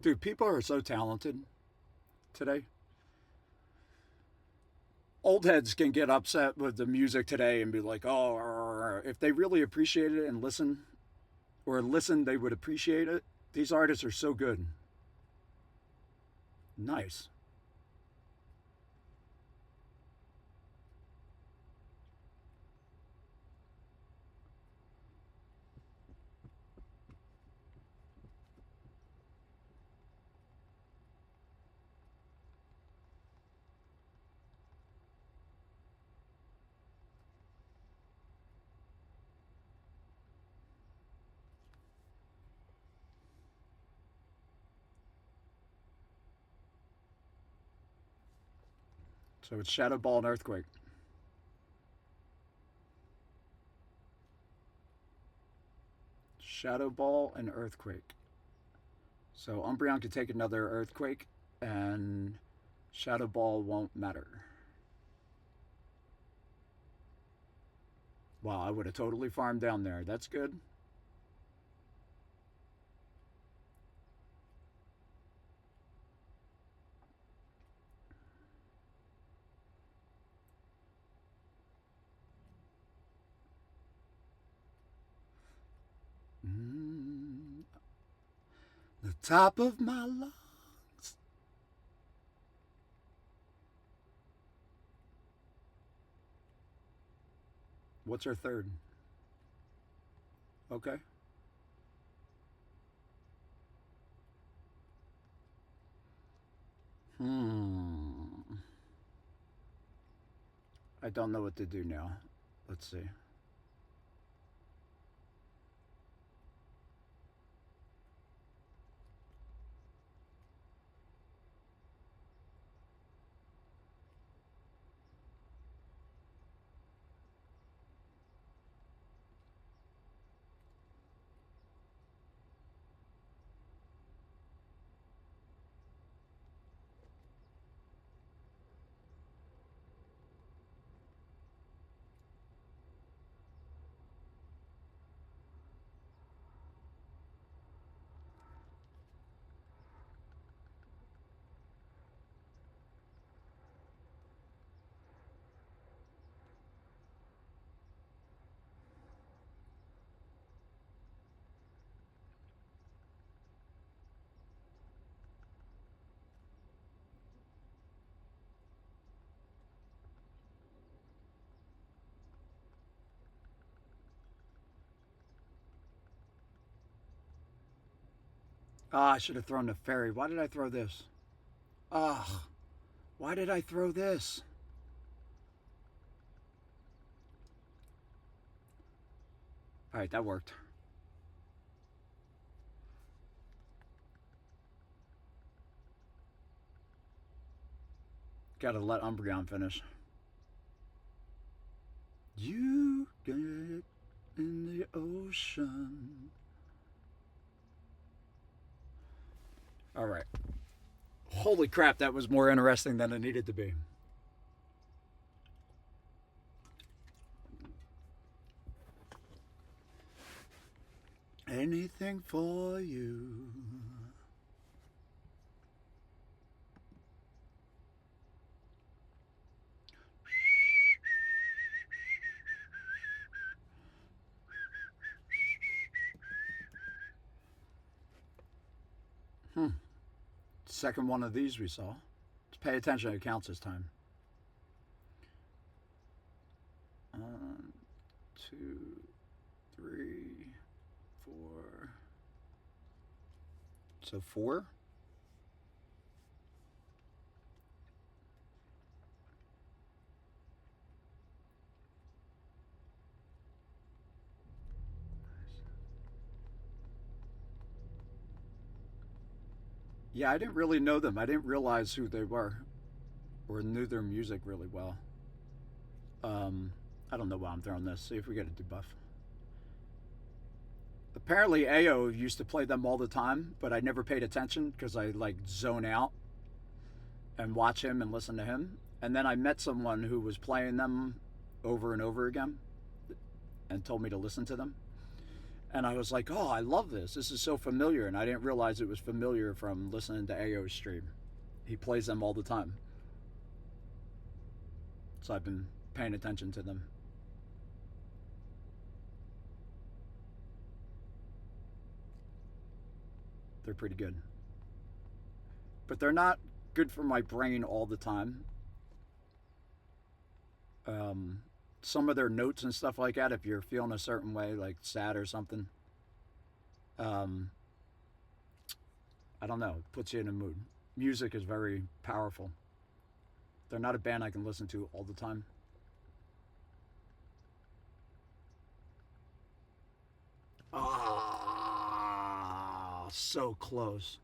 Dude, people are so talented today. Old heads can get upset with the music today and be like, oh, if they really appreciate it and listen, or listen, they would appreciate it. These artists are so good. Nice. So it's Shadow Ball and Earthquake. Shadow Ball and Earthquake. So Umbreon could take another Earthquake, and Shadow Ball won't matter. Wow, I would have totally farmed down there. That's good. Mm, the top of my lungs. What's our third? Okay. Hmm. I don't know what to do now. Let's see. Ah, I should have thrown the fairy. Why did I throw this? Ah, why did I throw this? All right, that worked. Gotta let Umbreon finish. You get in the ocean. All right. Holy crap, that was more interesting than it needed to be. Anything for you. Hmm. Second one of these we saw. Let's pay attention. It counts this time. 2, 3, 4. So 4. Yeah, I didn't really know them. I didn't realize who they were or knew their music really well. Um, I don't know why I'm throwing this. See if we get a debuff. Apparently, AO used to play them all the time, but I never paid attention because I like zone out and watch him and listen to him. And then I met someone who was playing them over and over again and told me to listen to them. And I was like, oh, I love this. This is so familiar. And I didn't realize it was familiar from listening to AO's stream. He plays them all the time. So I've been paying attention to them. They're pretty good. But they're not good for my brain all the time. Um, some of their notes and stuff like that, if you're feeling a certain way, like sad or something, um, I don't know, it puts you in a mood. Music is very powerful. They're not a band I can listen to all the time. Ah, so close.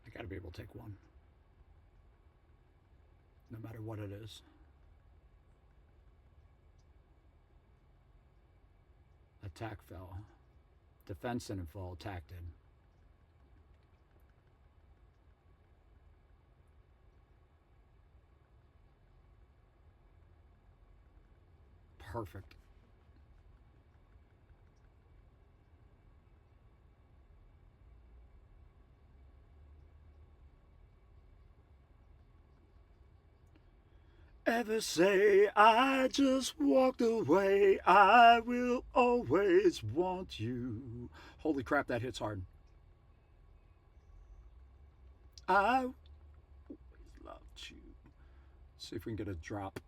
I gotta be able to take one, no matter what it is. Attack fell. Defense didn't fall, attack did. Perfect. Ever say I just walked away, I will always want you. Holy crap, that hits hard. I always loved you. See if we can get a drop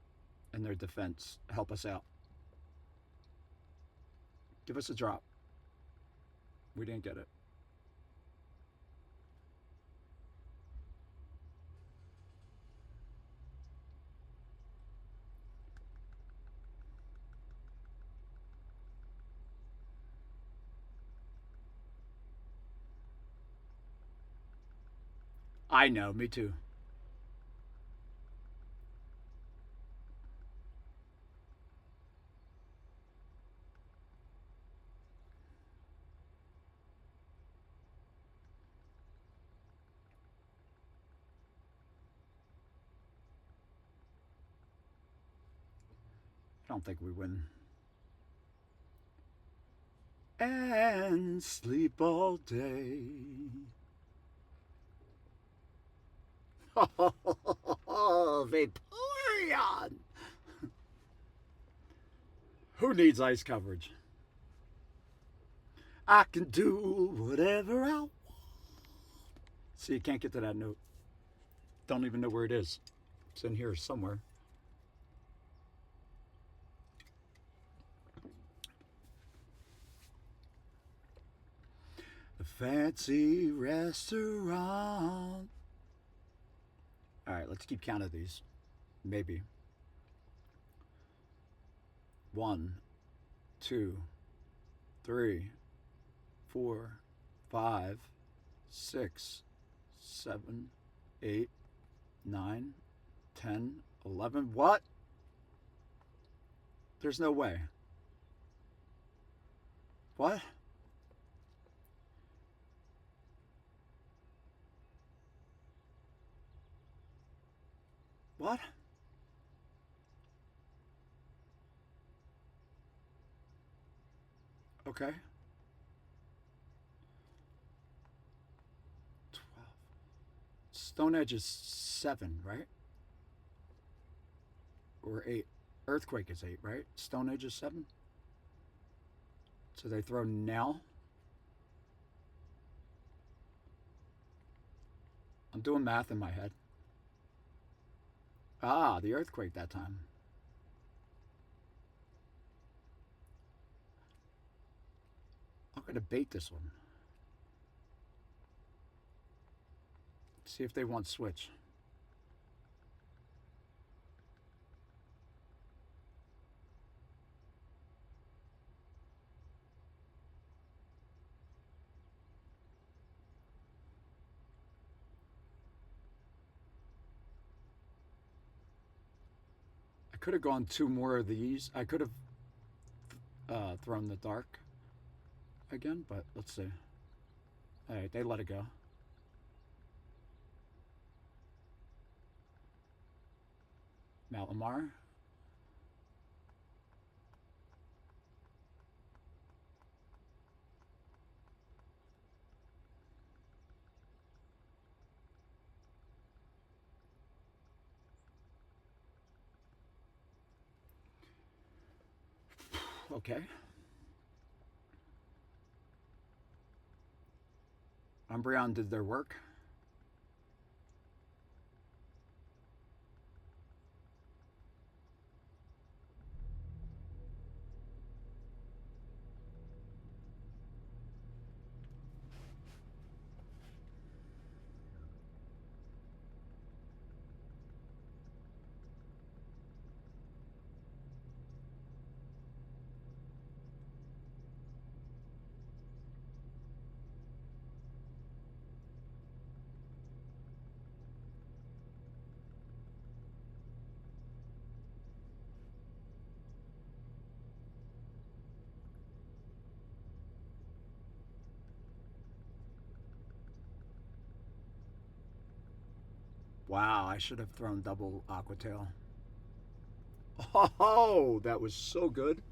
in their defense. Help us out. Give us a drop. We didn't get it. I know, me too. I don't think we win. And sleep all day. Oh, Vaporeon! Who needs ice coverage? I can do whatever I want. See, you can't get to that note. Don't even know where it is. It's in here somewhere. A fancy restaurant. All right, let's keep count of these. Maybe. 1, 2, 3, 4, 5, 6, 7, 8, 9, 10, 11. What? There's no way. What? What? Okay. 12. Stone Edge is 7, right? or 8. Earthquake is 8, right? Stone Age is 7. So they throw now. I'm doing math in my head. Ah, the earthquake that time. I'm going to bait this one. See if they want switch. I could have gone 2 more of these. I could have thrown the dark again, but let's see. All right, they let it go. Mount Lamar. Okay. Umbreon did their work. Wow, I should have thrown double Aqua Tail. Oh, that was so good.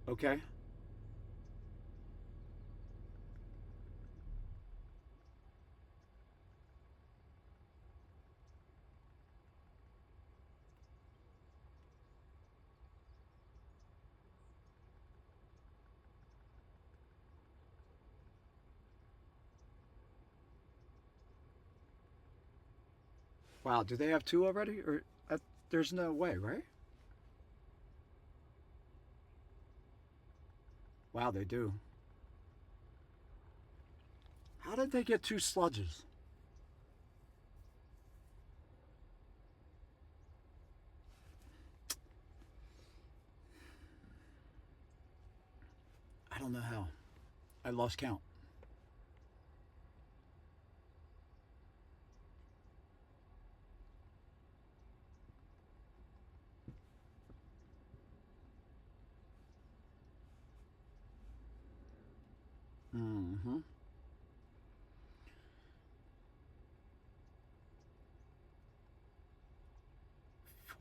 Okay. Wow, do they have 2 already? Or there's no way, right? Wow, they do. How did they get 2 sludges? I don't know how. I lost count. Mm-hmm.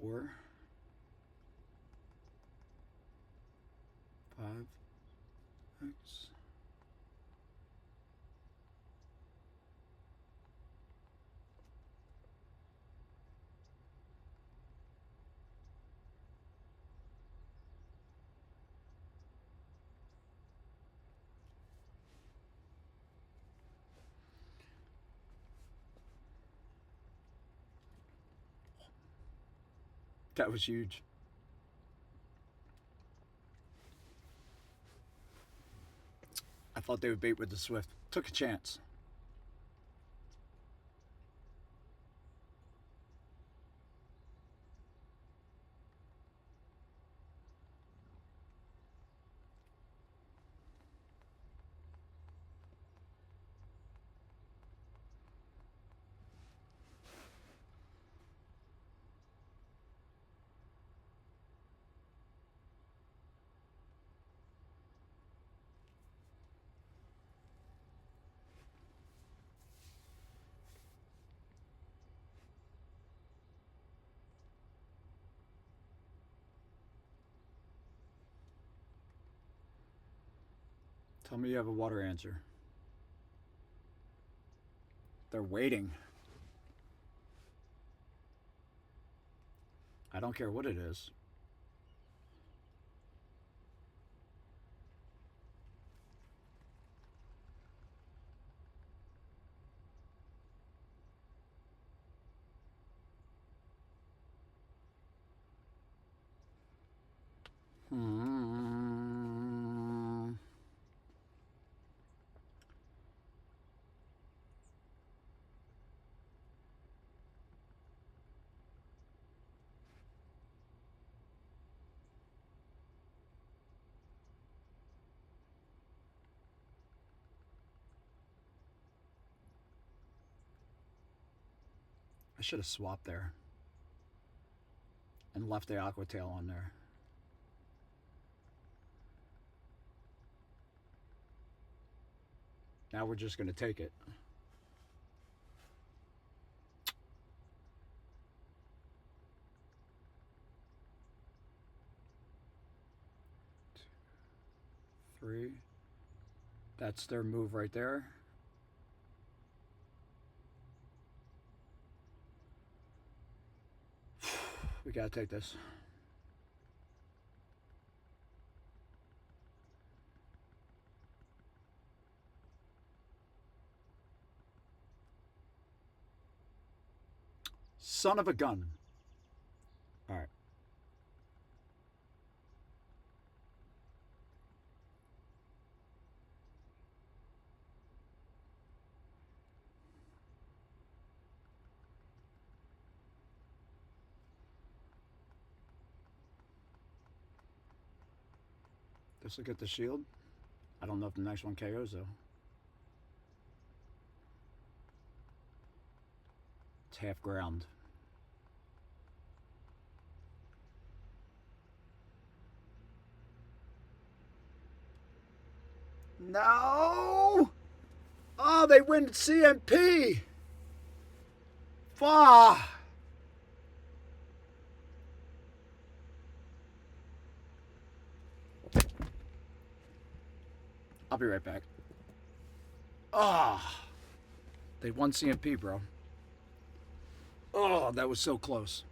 4, 5, 6. That was huge. I thought they would bait with the Swift. Took a chance. Tell me you have a water answer. They're waiting. I don't care what it is. I should have swapped there and left the aqua tail on there. Now we're just going to take it. Three. That's their move right there. We got to take this. Son of a gun. All right. This will get the shield. I don't know if the next one KOs though. It's half ground. No! Oh, they win CMP! Fuck! I'll be right back. Ah! Oh, they won CMP, bro. Oh, that was so close.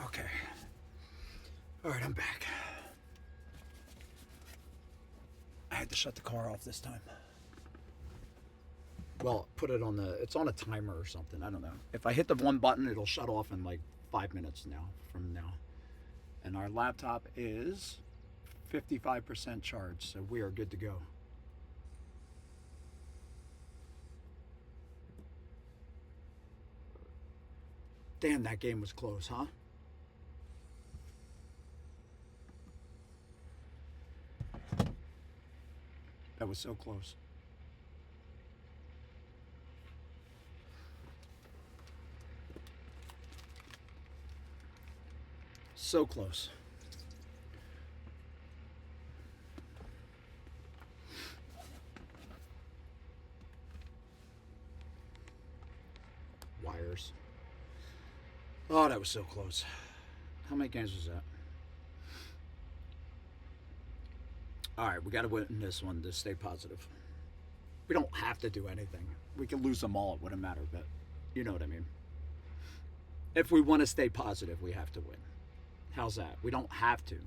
Okay. All right, I'm back. I had to shut the car off this time. Well, put it on the, it's on a timer or something. I don't know. If I hit the one button, it'll shut off in like 5 minutes now from now. And our laptop is 55% charged, so we are good to go. Damn, that game was close, huh? That was so close. So close. Wires. Oh, that was so close. How many games was that? All right, we got to win this one to stay positive. We don't have to do anything. We can lose them all. It wouldn't matter, but you know what I mean. If we want to stay positive, we have to win. How's that? We don't have to,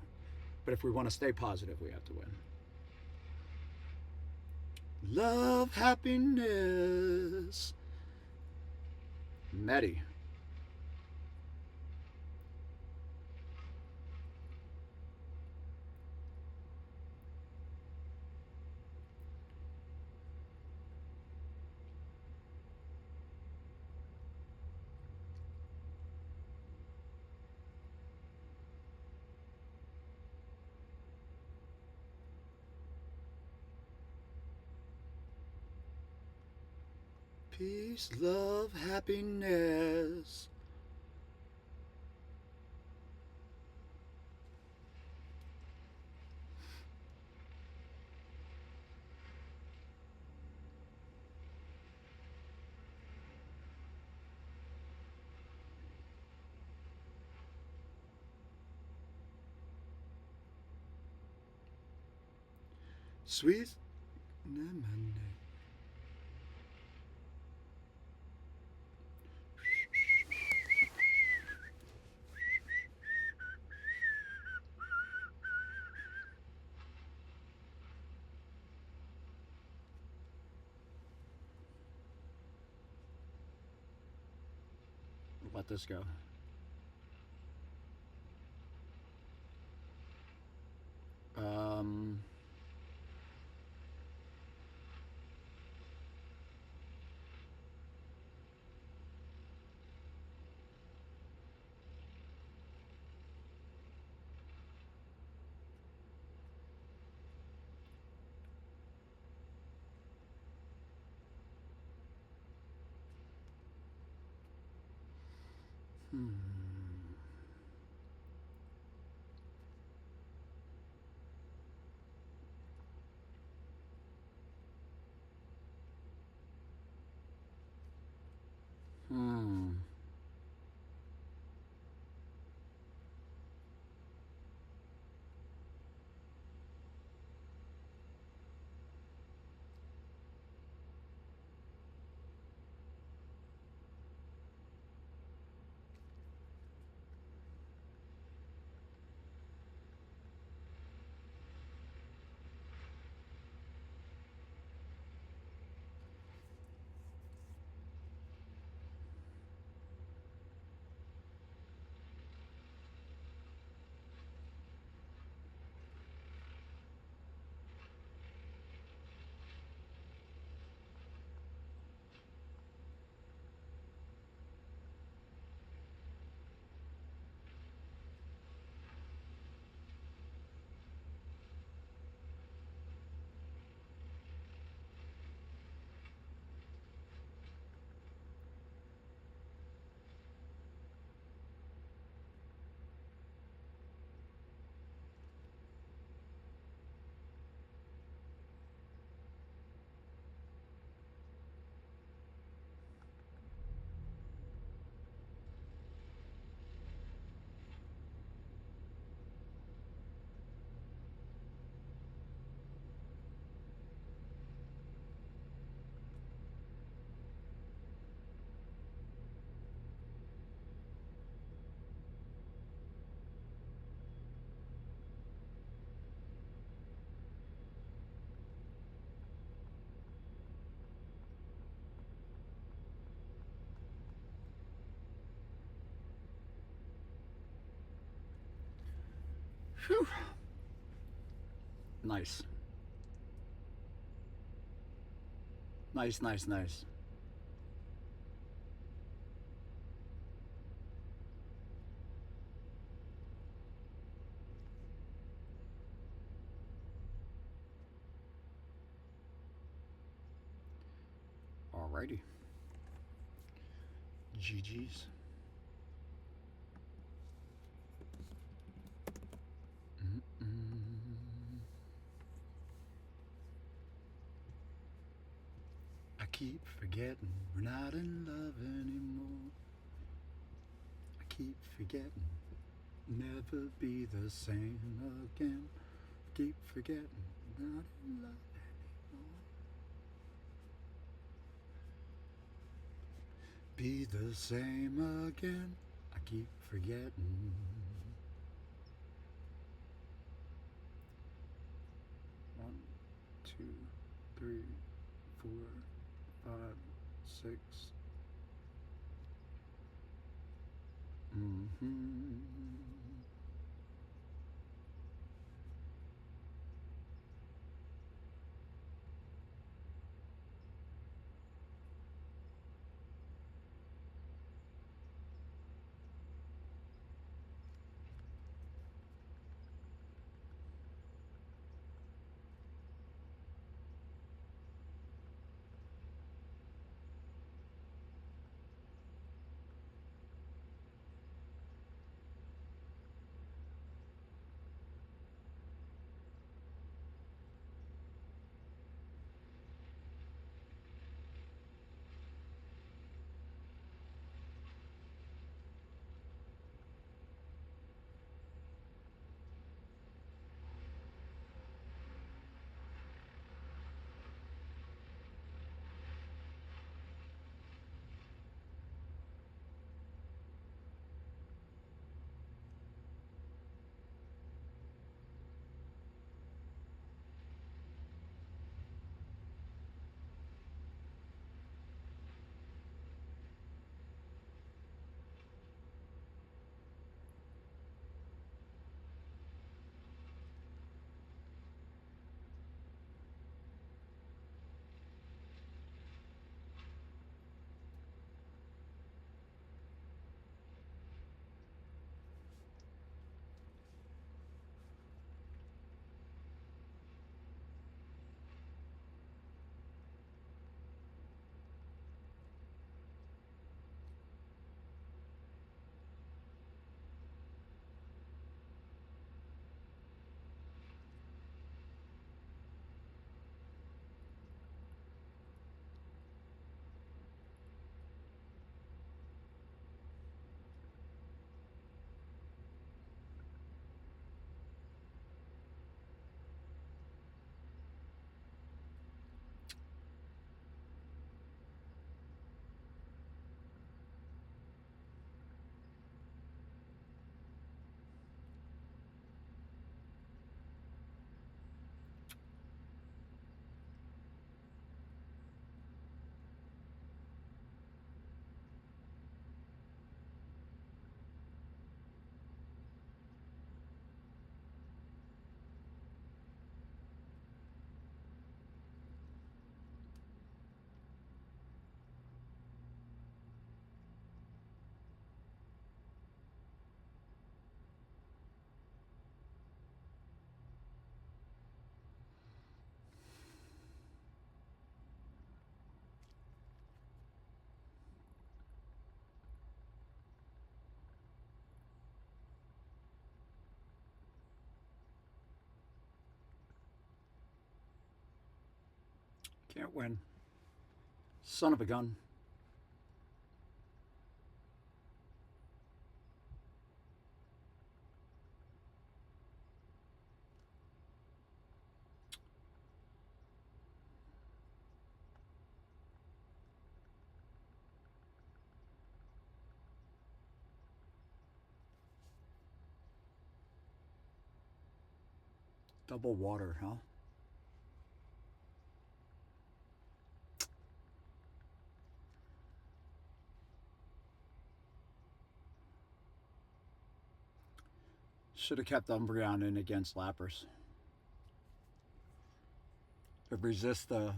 but if we want to stay positive, we have to win. Love, happiness. Medi. Peace, love, happiness. Sweet. Let this go. Um, hmm. Hmm. Whew. Nice. Nice, nice, nice. Alrighty. GG's. keep forgetting we're not in love anymore. I keep forgetting never be the same again. Keep forgetting we're not in love anymore. Be the same again. I keep forgetting. One, two, three, 4, 5, 6. Can't win. Son of a gun. Double water, huh? Should have kept Umbreon in against Lapras. It resists the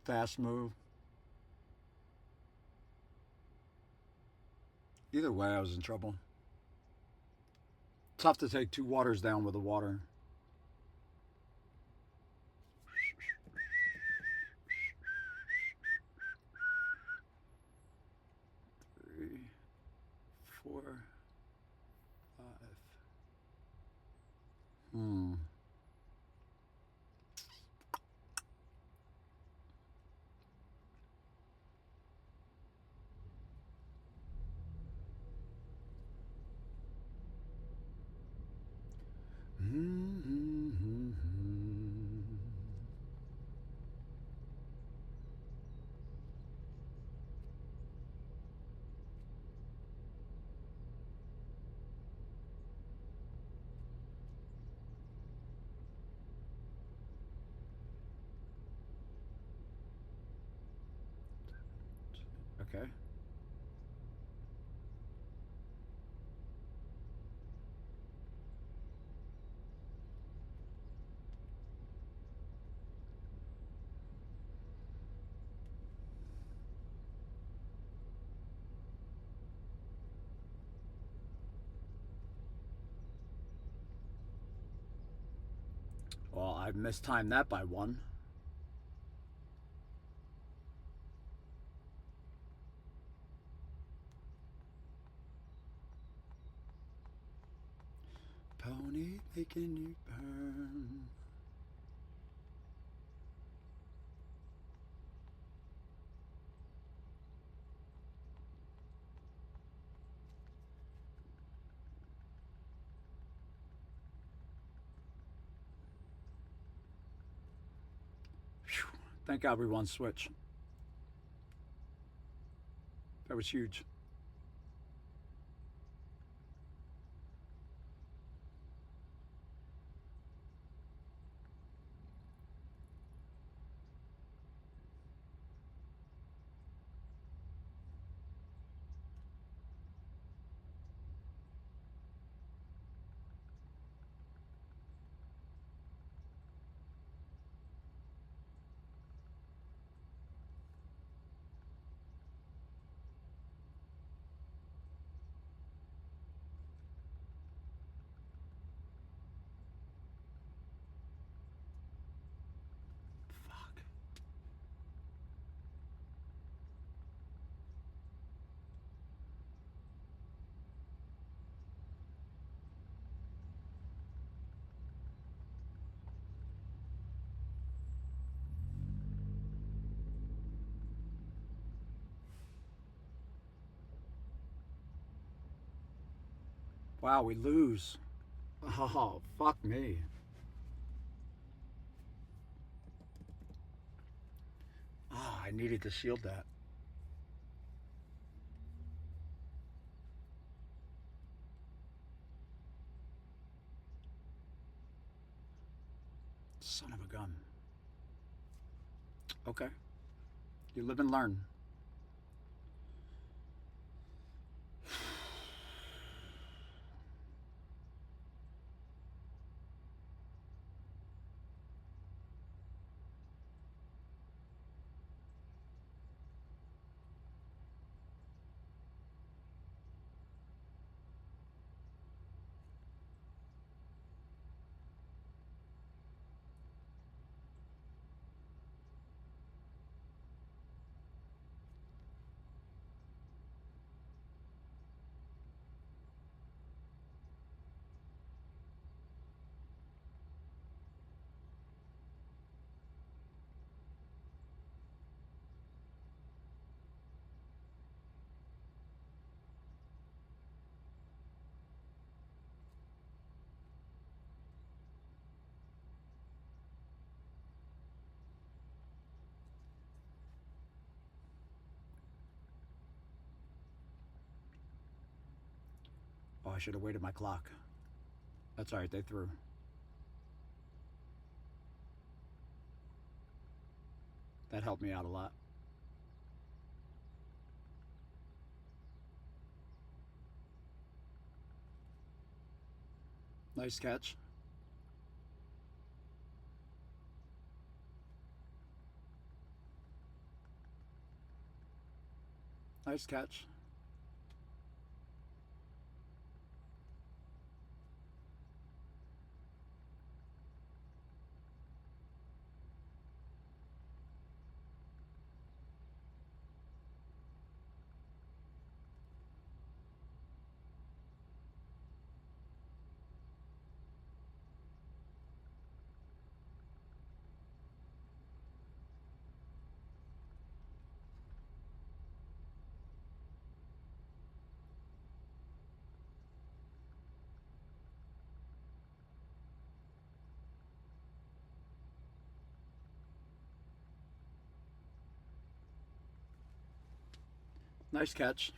fast move. Either way, I was in trouble. Tough to take 2 waters down with the water. Three, 4, 5. Okay. Well, I mistimed that by one. Pony making you burn. Whew. Thank God we won switch. That was huge. Fuck. Wow, we lose. Oh, fuck me. Oh, I needed to shield that. Son of a gun. Okay. You live and learn. Oh, I should have waited my clock. That's alright, they threw. That helped me out a lot. Nice catch. Nice catch. Nice catch.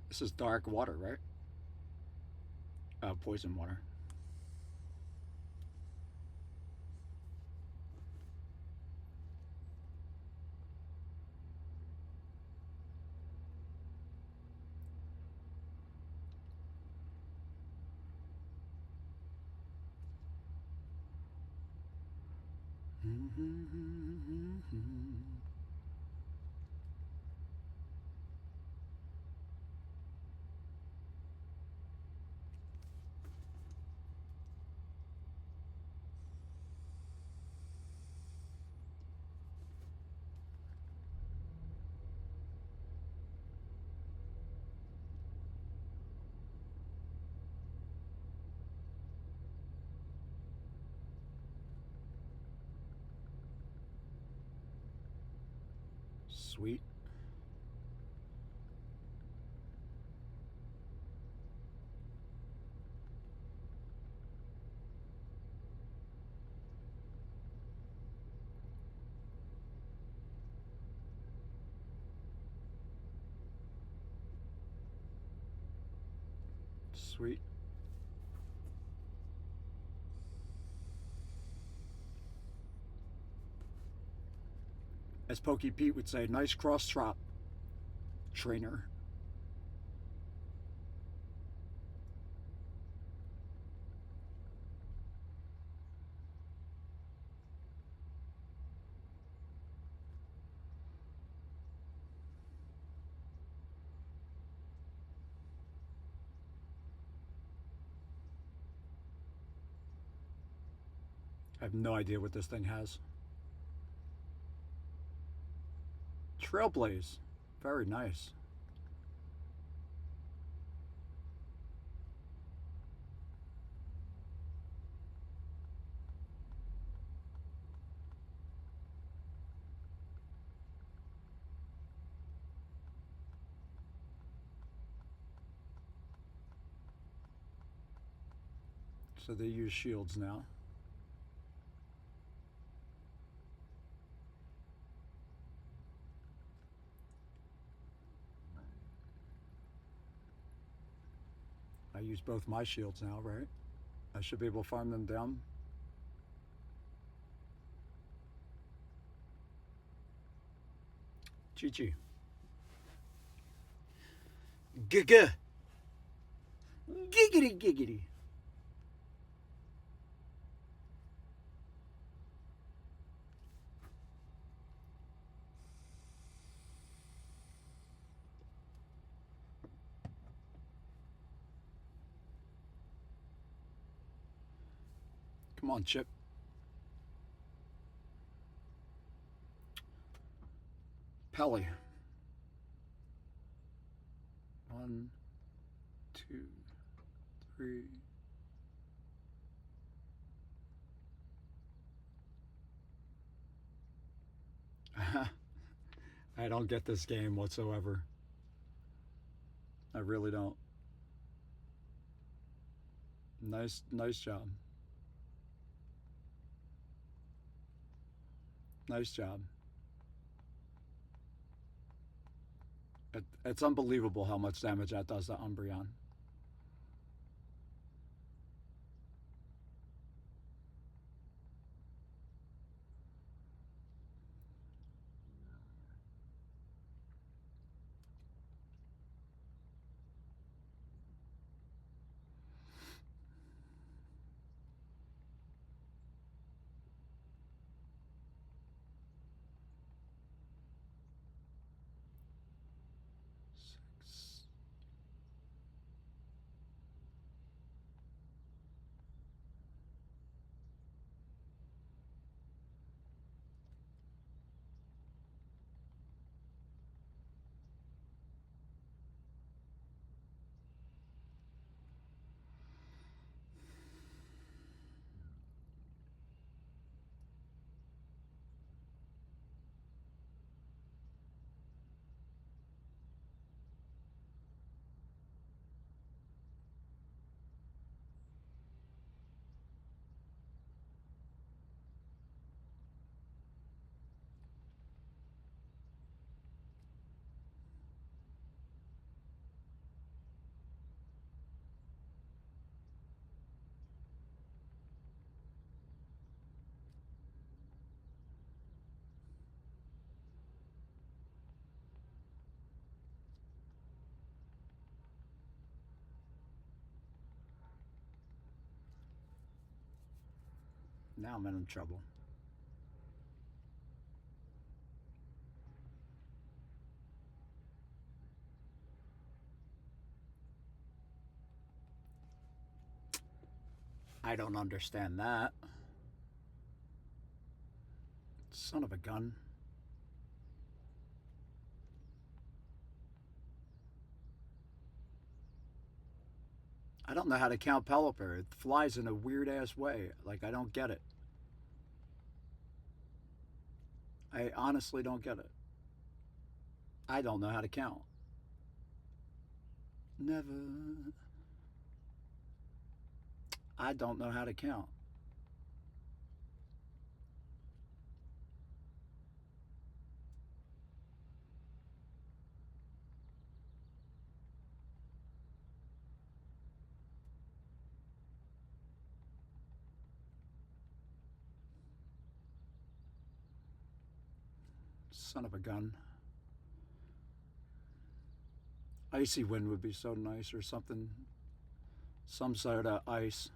This is dark water, right? Poison water. Sweet. Sweet. As Pokey Pete would say, nice cross drop, trainer. I have no idea what this thing has. Trailblaze. Very nice. So they use shields now. I use both my shields now, right? I should be able to farm them down. Chi-Chi. Giga. Giggity giggity. Come on, Chip. Pelly. 1, 2, 3. I don't get this game whatsoever. I really don't. Nice job. Nice job. It's unbelievable how much damage that does to Umbreon. Now I'm in trouble. I don't understand that. Son of a gun. I don't know how to count Pelipper. It flies in a weird ass way. Like, I don't get it. I honestly don't get it. I don't know how to count. Never. I don't know how to count. Son of a gun. Icy wind would be so nice, or something. Some sort of ice.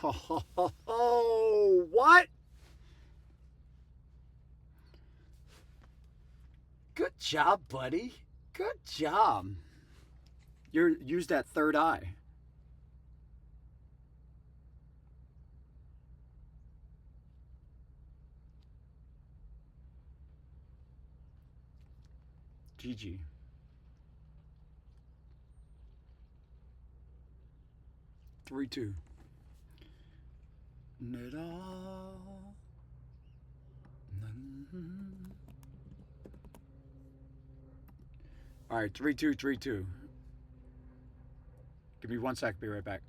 Oh, what? Good job, buddy. Good job. Use that third eye. GG. Three, two. All right, 3-2, 3-2. Give me 1 sec. Be right back.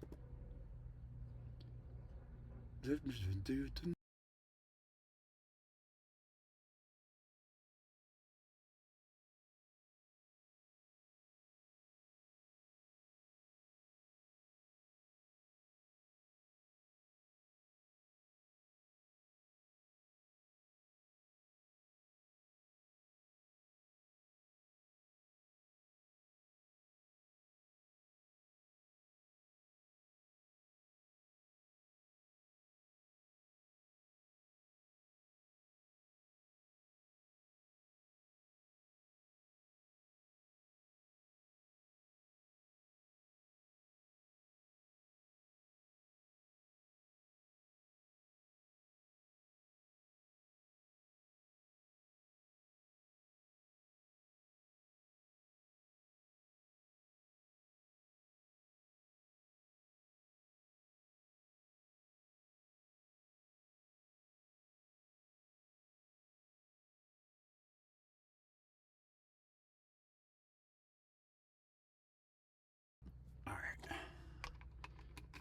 All right.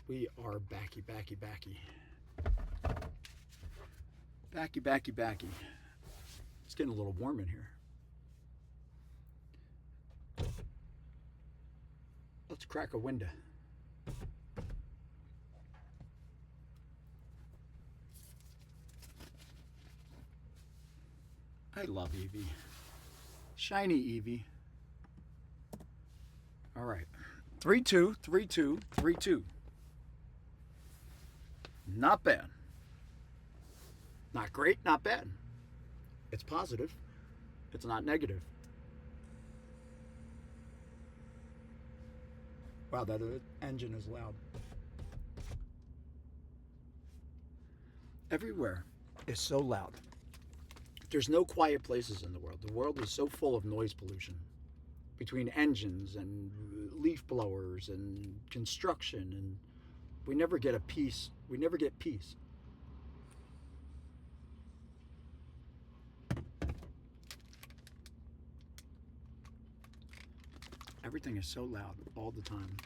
We are backy. Backy. It's getting a little warm in here. Let's crack a window. I love Eevee. Shiny Eevee. All right. 3-2, 3-2, 3-2. Not bad. Not great, not bad. It's positive. It's not negative. Wow, that engine is loud. Everywhere is so loud. There's no quiet places in the world. The world is so full of noise pollution between engines and leaf blowers and construction, and we never get a peace. We never get peace. Everything is so loud all the time.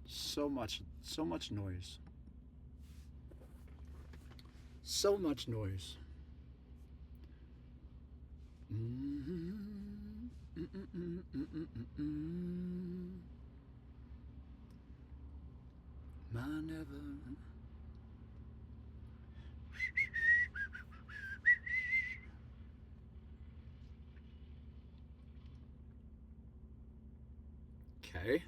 So much noise. So much noise. My never. Okay.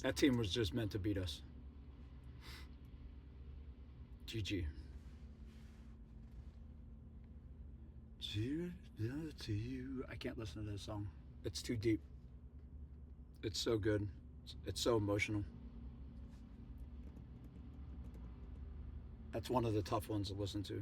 That team was just meant to beat us. GG. To you. I can't listen to this song. It's too deep. It's so good. It's so emotional. That's one of the tough ones to listen to.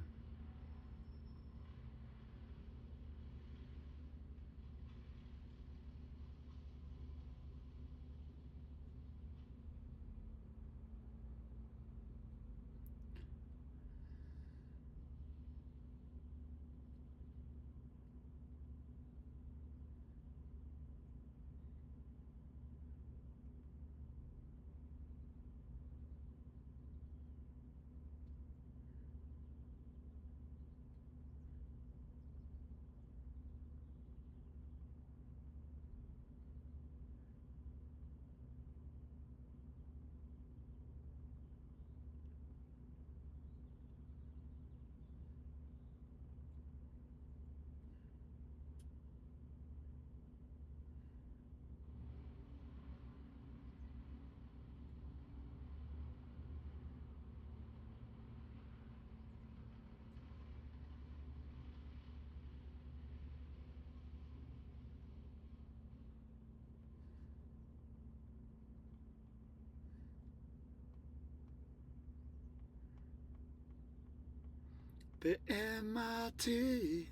The MIT.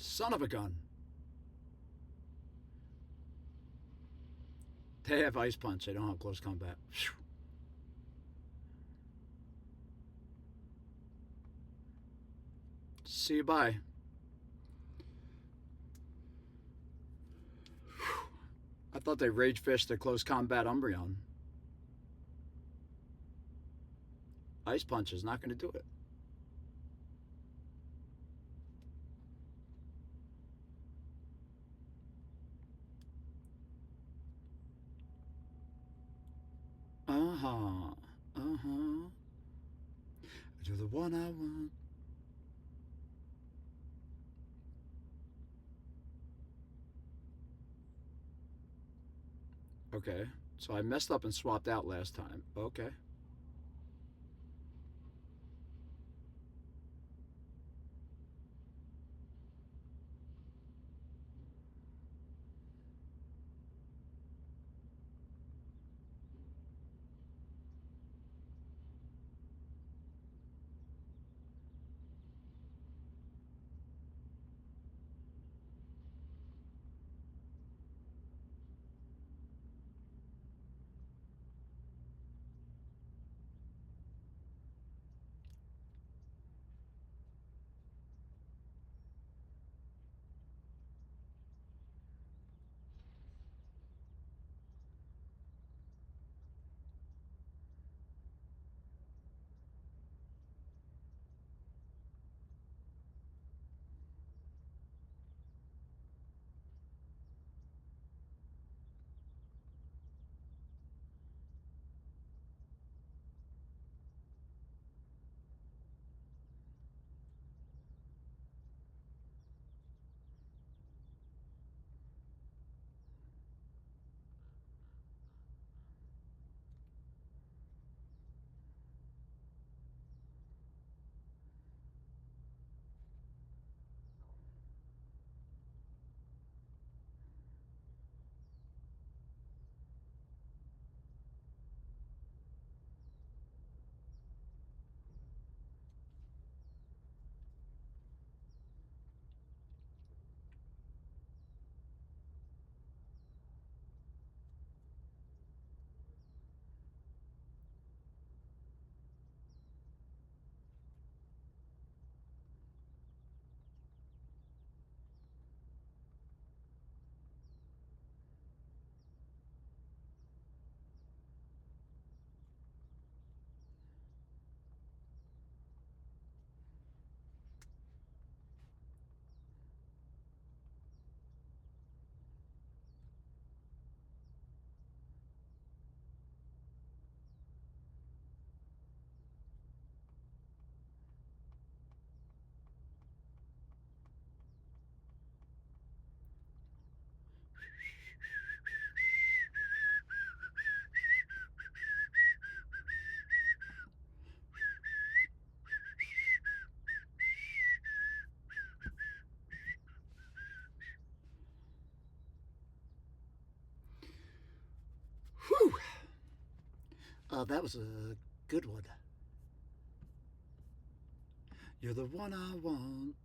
Son of a gun. They have ice punch. They don't have close combat. See you bye. I thought they rage fished their close combat Umbreon. Ice Punch is not going to do it. Uh-huh. Uh-huh. You're the one I want. Okay. So I messed up and swapped out last time. Okay. Whew. That was a good one. You're the one I want.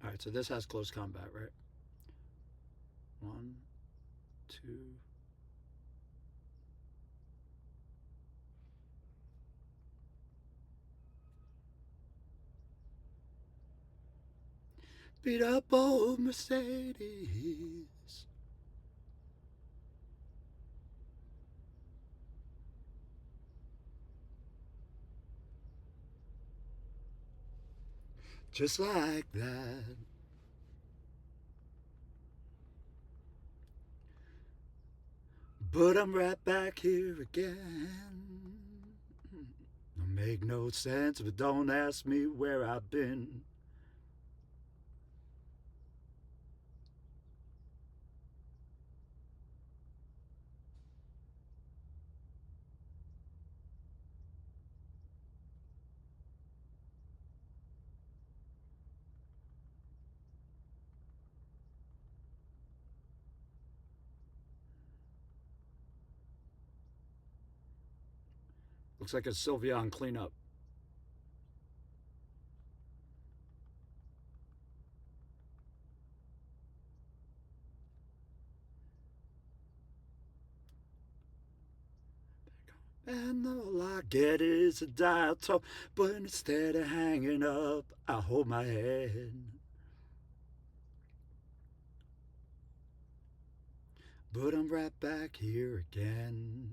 All right, so this has close combat, right? One, two. Beat up old Mercedes. Just like that. But I'm right back here again. Don't make no sense, but don't ask me where I've been. Looks like a Sylveon cleanup. And all I get is a dial tone, but instead of hanging up, I hold my head. but I'm right back here again.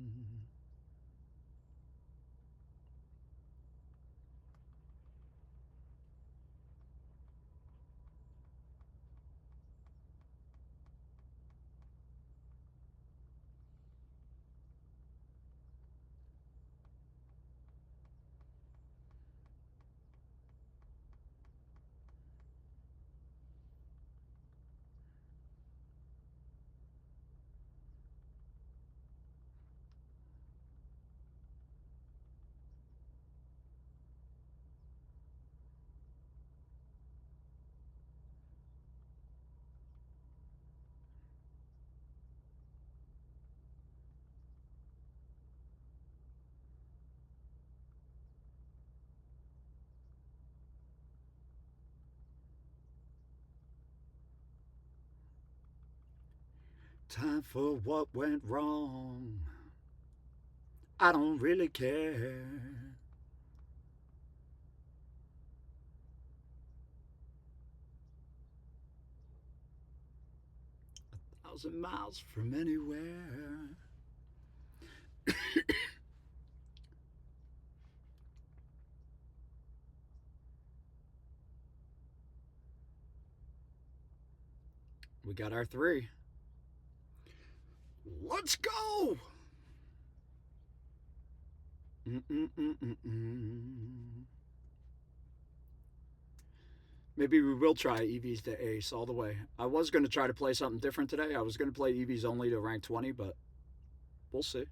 Time for what went wrong. I don't really care. 1,000 miles from anywhere. We got our 3. Let's go! Mm-mm-mm-mm-mm. Maybe we will try Eevees to ace all the way. I was going to try to play something different today. I was going to play Eevees only to rank 20, but we'll see.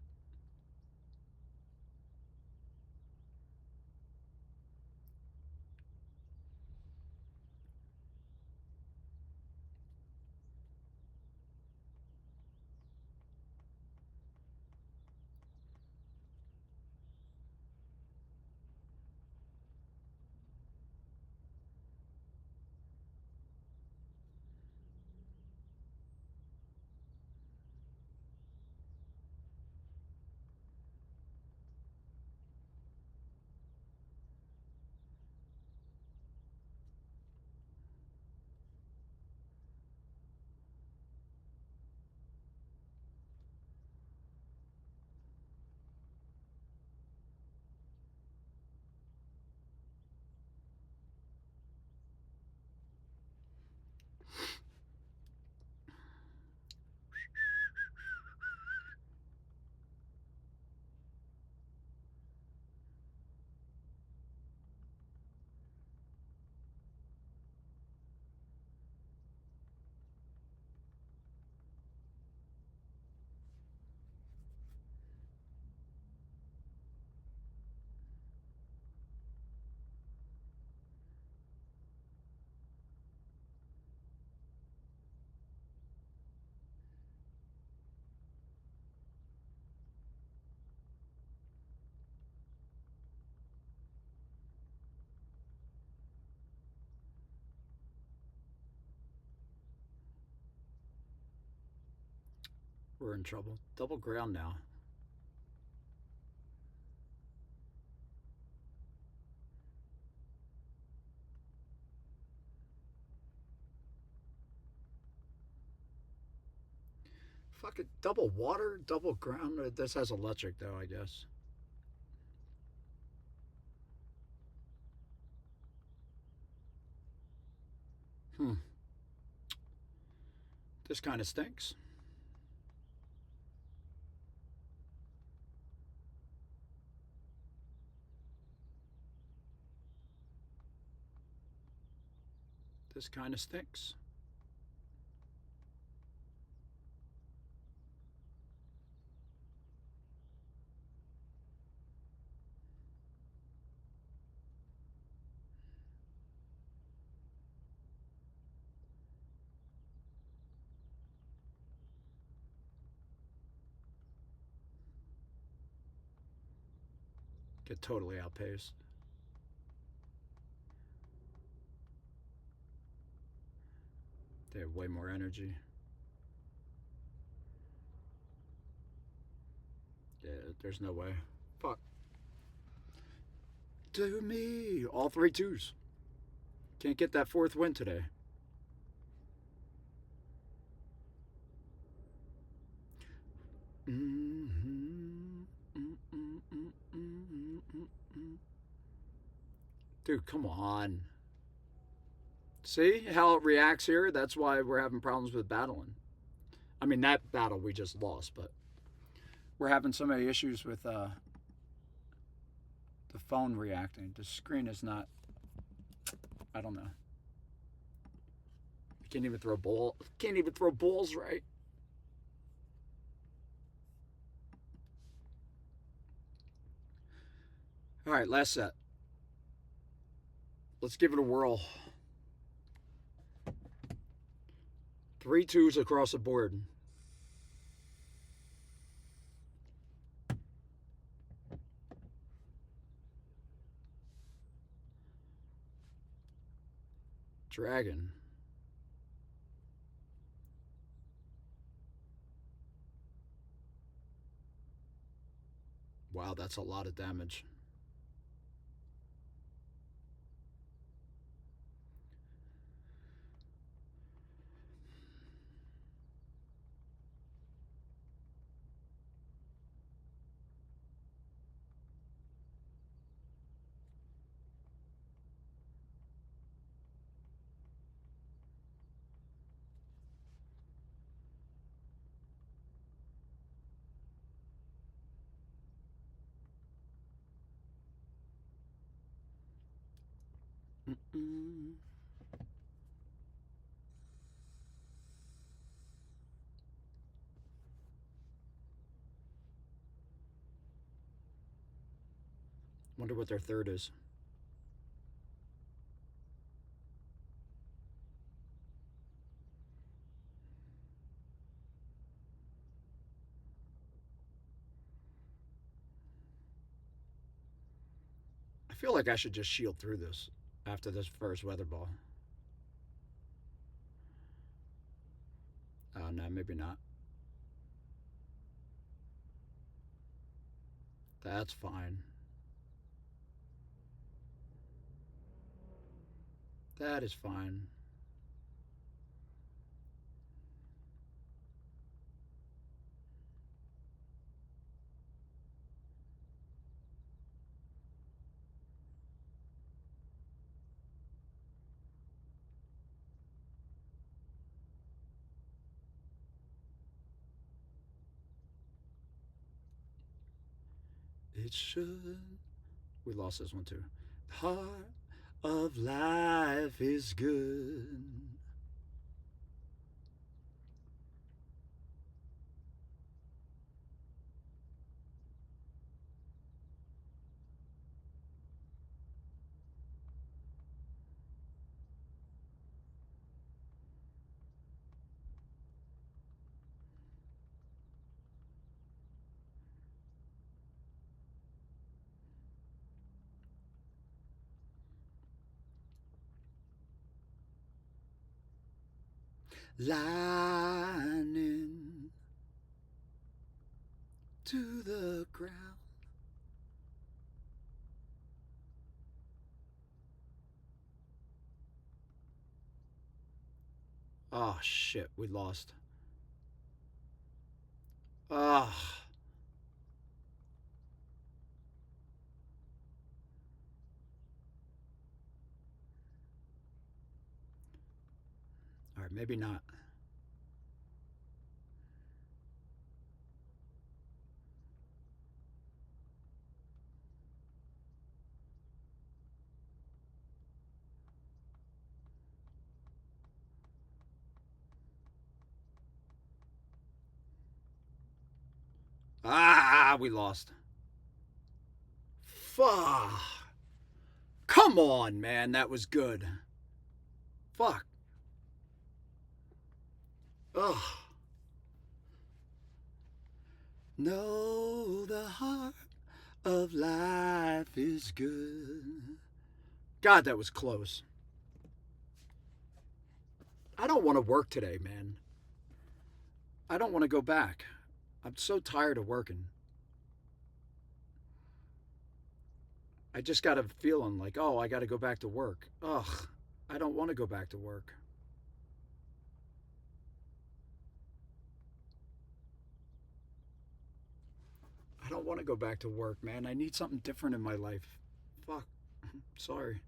We're in trouble. Double ground now. Fuck it. Double water, double ground. This has electric, though, I guess. Hmm. This kind of stinks. This kind of stinks. Get totally outpaced. They have way more energy. Yeah, there's no way. Fuck. To me. All 3 twos. Can't get that 4th win today. Dude, come on. See how it reacts here? That's why we're having problems with battling. I mean, that battle we just lost, but we're having so many issues with the phone reacting. The screen is not. I don't know. Can't even throw ball. Can't even throw balls right. All right, last set. Let's give it a whirl. 3 twos across the board. Dragon. Wow, that's a lot of damage. Mm-mm. Wonder what their third is. I feel like I should just shield through this after this first weather ball. Oh, no, maybe not. That's fine. That is fine. It should. We lost this one too. The heart of life is good. Lining to the ground. Oh shit, we lost. Ah. All right, maybe not. Ah, we lost. Fuck. Come on, man. That was good. Fuck. Ugh. No, the heart of life is good. God, that was close. I don't want to work today, man. I don't want to go back. I'm so tired of working. I just got a feeling like, oh, I got to go back to work. Ugh, I don't want to go back to work. don't want to go back to work, man. I need something different in my life. Fuck. Sorry.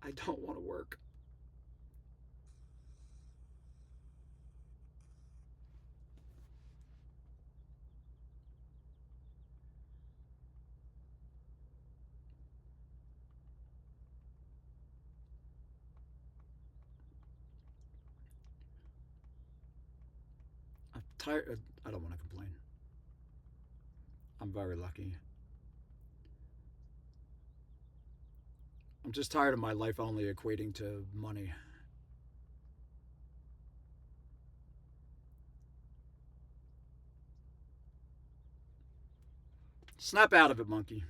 I don't want to work. I'm tired. I don't want to complain. I'm very lucky. I'm just tired of my life only equating to money. Snap out of it, monkey.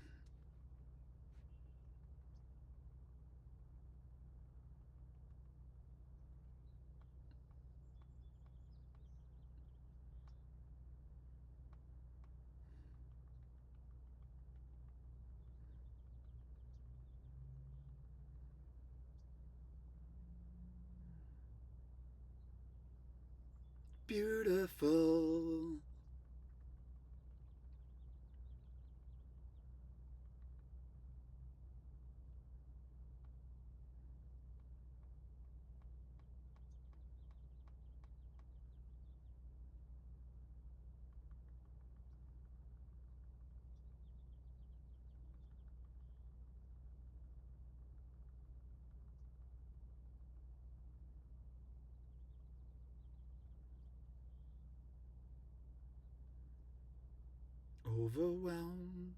Beautiful. Overwhelmed.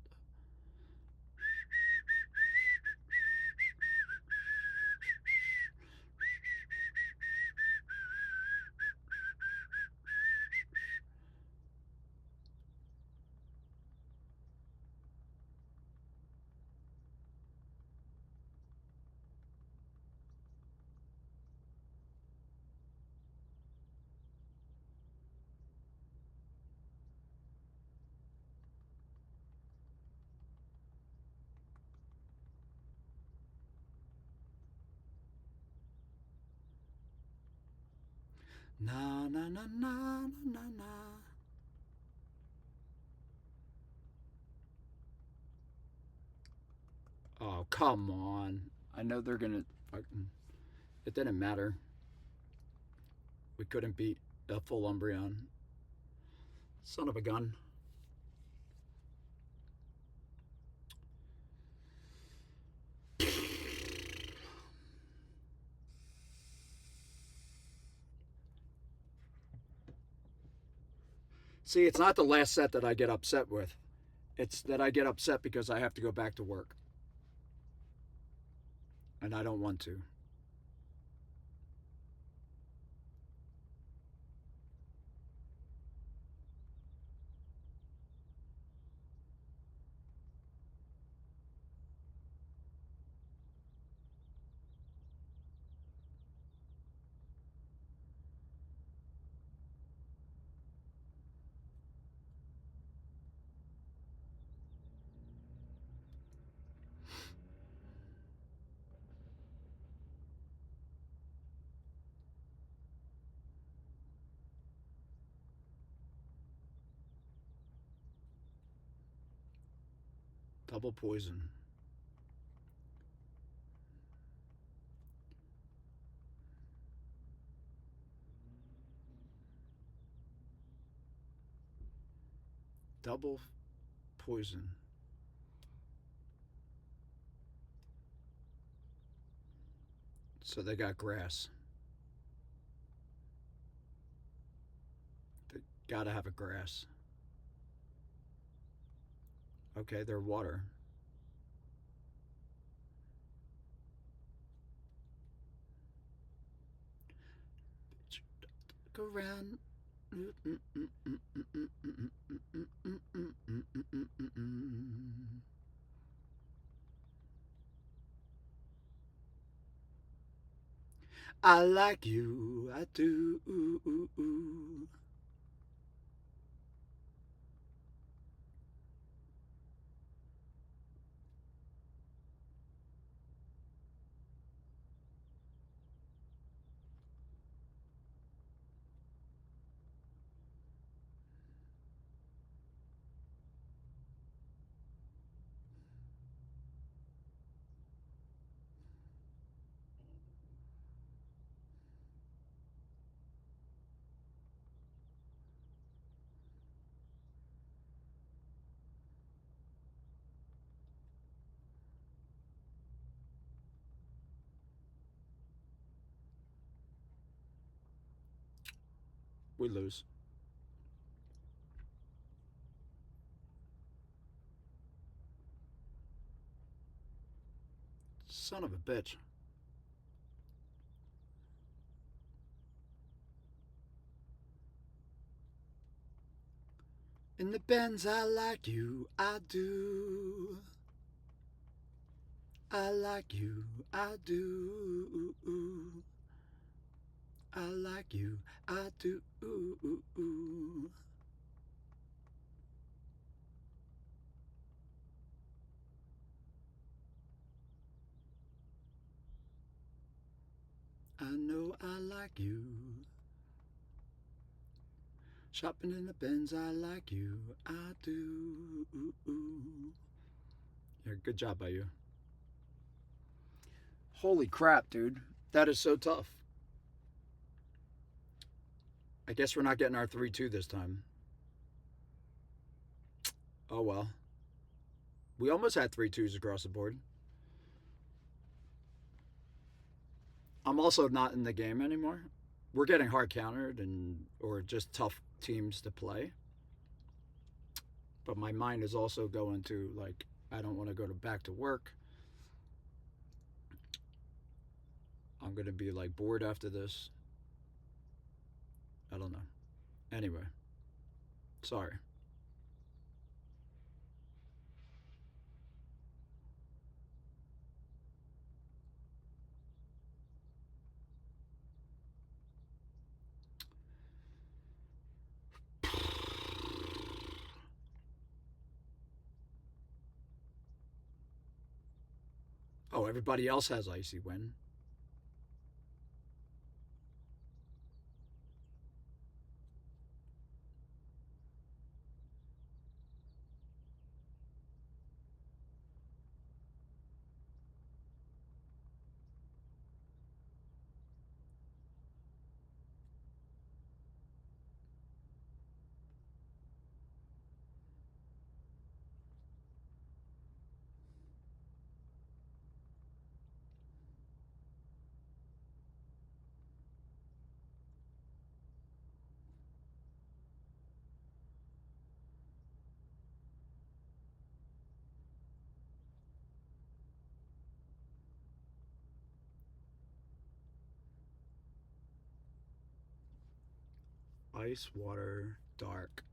Na na na na na na. Oh, come on. I know they're gonna. It didn't matter. We couldn't beat a full Umbreon. Son of a gun. See, it's not the last set that I get upset with. It's that I get upset because I have to go back to work. And I don't want to. Double poison. Double poison. So they got grass. They gotta have a grass. Okay, they're water. Go around. I like you, I do. We lose. Son of a bitch. In the Benz, I like you, I do. I like you, I do. I like you, I do. I know I like you. Shopping in the Benz, I like you, I do. Yeah, good job by you. Holy crap, dude. That is so tough. I guess we're not getting our 3-2 this time. Oh well. We almost had 3-2s across the board. I'm also not in the game anymore. We're getting hard countered and or just tough teams to play. But my mind is also going to like I don't want to go back to work. I'm gonna be like bored after this. I don't know. Anyway, sorry. Oh, everybody else has icy wind. Ice, water, dark.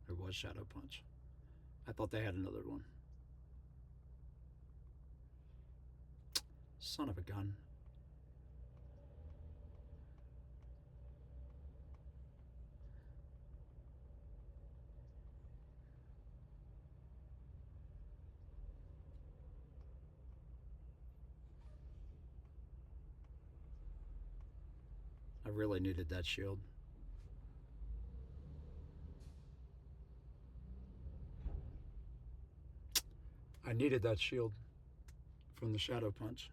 It was Shadow Punch. I thought they had another one. Son of a gun. I really needed that shield. I needed that shield from the Shadow Punch.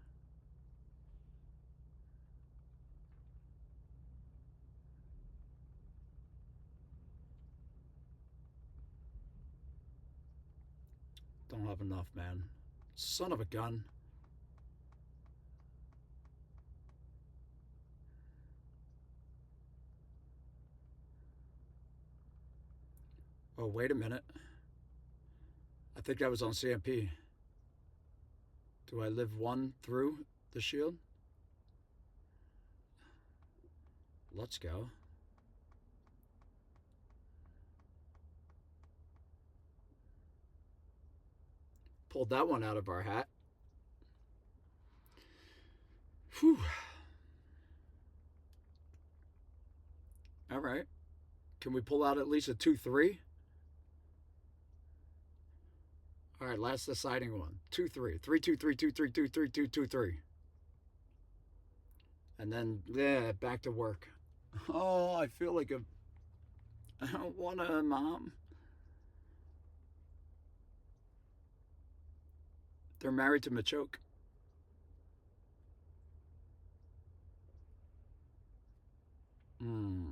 Don't have enough, man. Son of a gun. Oh, wait a minute. I think that was on CMP. Do I live one through the shield? Let's go. Pulled that one out of our hat. Whew. All right. Can we pull out at least a 2-3? All right, last deciding one. 2-3. 3-2, 3-2, 3-2, 3-2, 2-3. And then, yeah, back to work. Oh, I feel like a. I don't want to, Mom. They're married to Machoke. Hmm.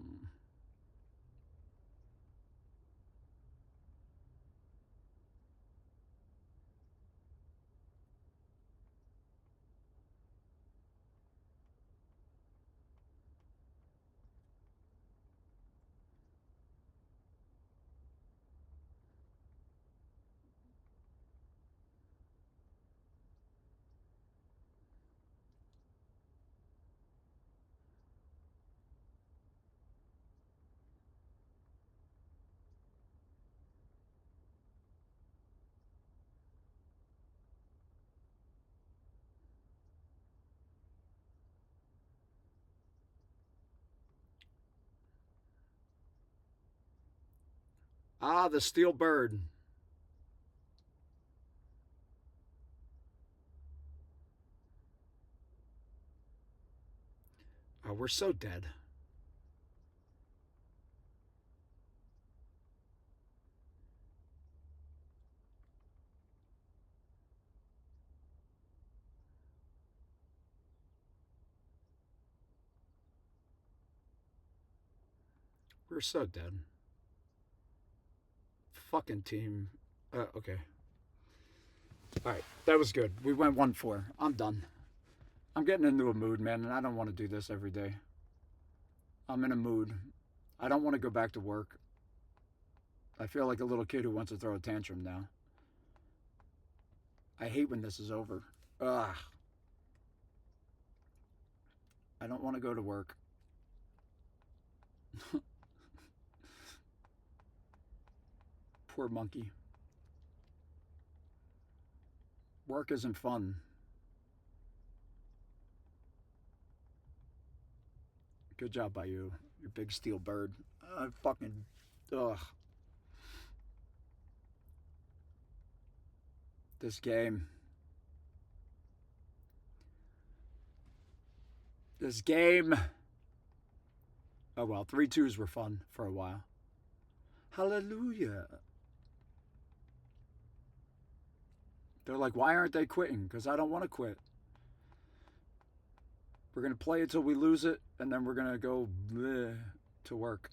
Ah, the steel bird. Oh, we're so dead. We're so dead. Fucking team. Okay. All right. That was good. We went 1-4. I'm done. I'm getting into a mood, man, and I don't want to do this every day. I'm in a mood. I don't want to go back to work. I feel like a little kid who wants to throw a tantrum now. I hate when this is over. Ugh. I don't want to go to work. Poor monkey. Work isn't fun. Good job by you, you big steel bird. Fucking. Ugh. This game. This game. Oh well, 3-2s were fun for a while. Hallelujah. They're like, why aren't they quitting? Because I don't want to quit. We're going to play until we lose it, and then we're going to go bleh, to work.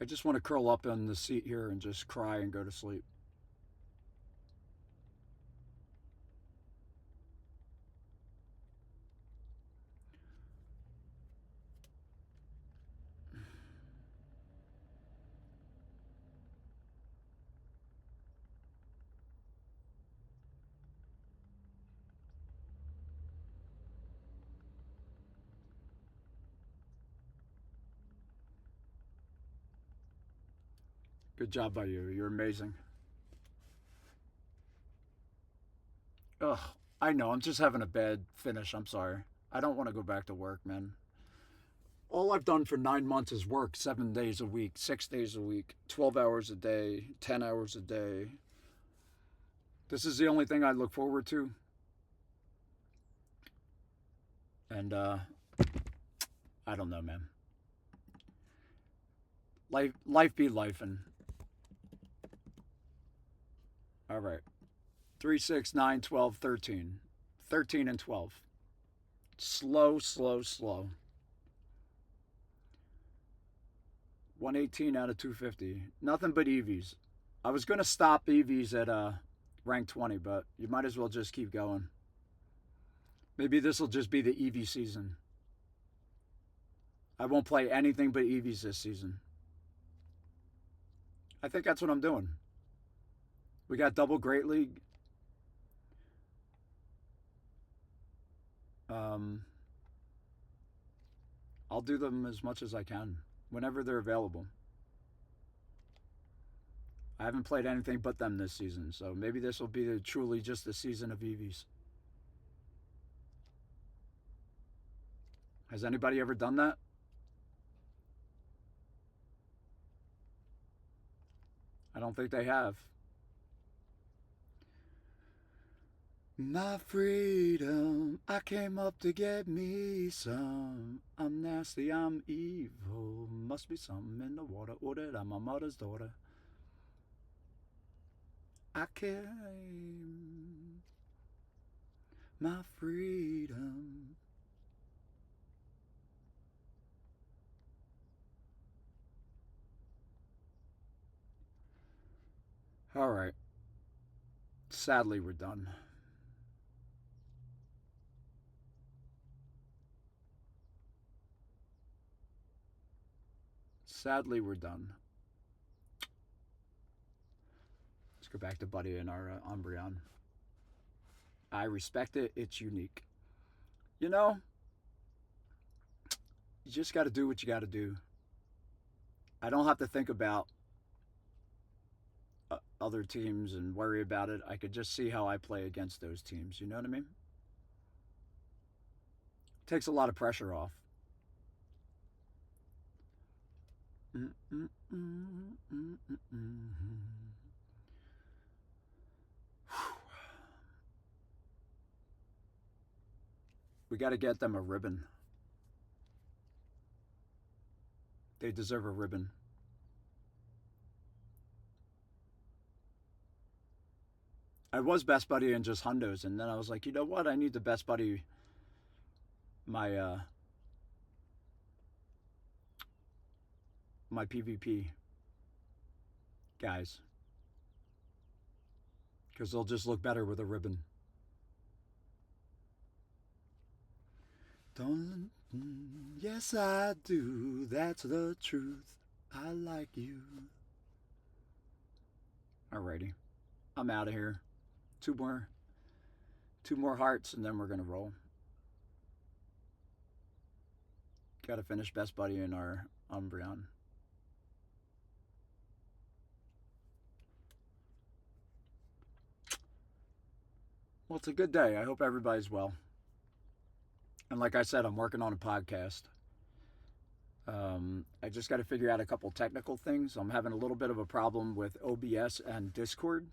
I just want to curl up in the seat here and just cry and go to sleep. Good job by you. You're amazing. Ugh, I know. I'm just having a bad finish. I'm sorry. I don't want to go back to work, man. All I've done for 9 months is work 7 days a week, 6 days a week, 12 hours a day, 10 hours a day. This is the only thing I look forward to. And I don't know, man. Life be life, and all right. 3, 6, 9, 12, 13. 13 and 12. Slow, slow, slow. 118 out of 250. Nothing but Eevees. I was going to stop Eevees at rank 20, but you might as well just keep going. Maybe this will just be the Eevee season. I won't play anything but Eevees this season. I think that's what I'm doing. We got double Great League. Um, I'll do them as much as I can whenever they're available. I haven't played anything but them this season, so maybe this will be truly just the season of Eevees. Has anybody ever done that? I don't think they have. My freedom, I came up to get me some. I'm nasty, I'm evil. Must be something in the water. Ordered, I'm my mother's daughter. I came, my freedom. All right. Sadly, we're done. Sadly, we're done. Let's go back to Buddy and our Umbreon. I respect it. It's unique. You know, you just got to do what you got to do. I don't have to think about other teams and worry about it. I could just see how I play against those teams. You know what I mean? Takes a lot of pressure off. We got to get them a ribbon. They deserve a ribbon. I was best buddy in just hundos, and then I was like, you know what? I need to best buddy my my PvP guys because they'll just look better with a ribbon. Don't. Yes, I do. That's the truth. I like you. Alrighty, I'm out of here. Two more, two more hearts, and then we're gonna roll. Got to finish best buddy in our Umbreon. Well, it's a good day. I hope everybody's well. And like I said, I'm working on a podcast. I just got to figure out a couple technical things. I'm having a little bit of a problem with OBS and Discord.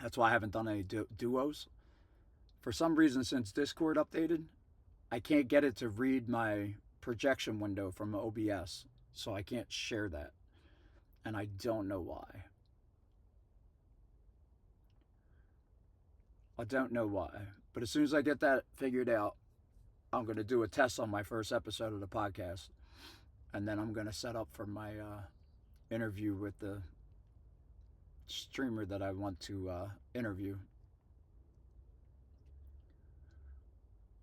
That's why I haven't done any duos. For some reason, since Discord updated, I can't get it to read my projection window from OBS. So I can't share that. And I don't know why. I don't know why. But as soon as I get that figured out, I'm going to do a test on my first episode of the podcast. And then I'm going to set up for my interview with the streamer that I want to interview.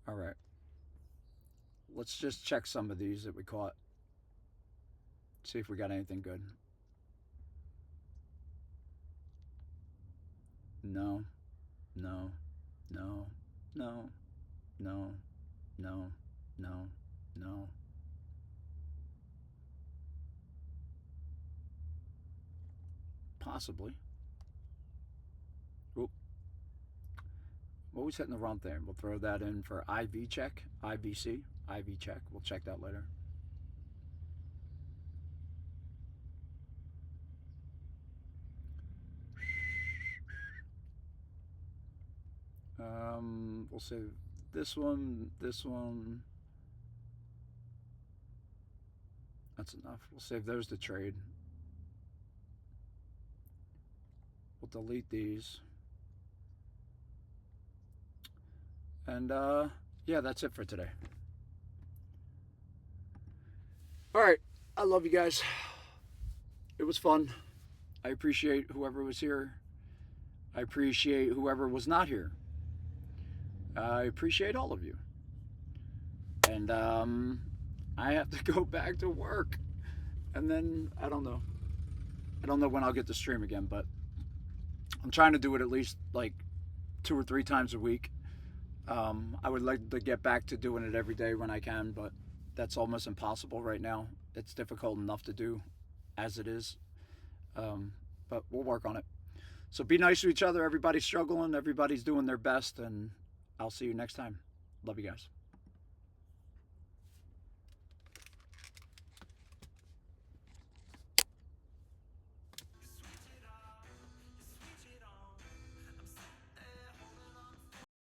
All right. Let's just check some of these that we caught. See if we got anything good. No, no, no, no, no, no, no, no. Possibly. Oop. Always hitting the wrong thing. We'll throw that in for IV check, IVC, IV check. We'll check that later. We'll save this one, this one. That's enough. We'll save those to trade. We'll delete these. And yeah, that's it for today. All right. I love you guys. It was fun. I appreciate whoever was here. I appreciate whoever was not here. I appreciate all of you. And I have to go back to work. And then I don't know. I don't know when I'll get to stream again, but I'm trying to do it at least like 2 or 3 times a week I would like to get back to doing it every day when I can, but that's almost impossible right now. It's difficult enough to do as it is, but we'll work on it. So be nice to each other. Everybody's struggling, everybody's doing their best, and I'll see you next time. Love you guys.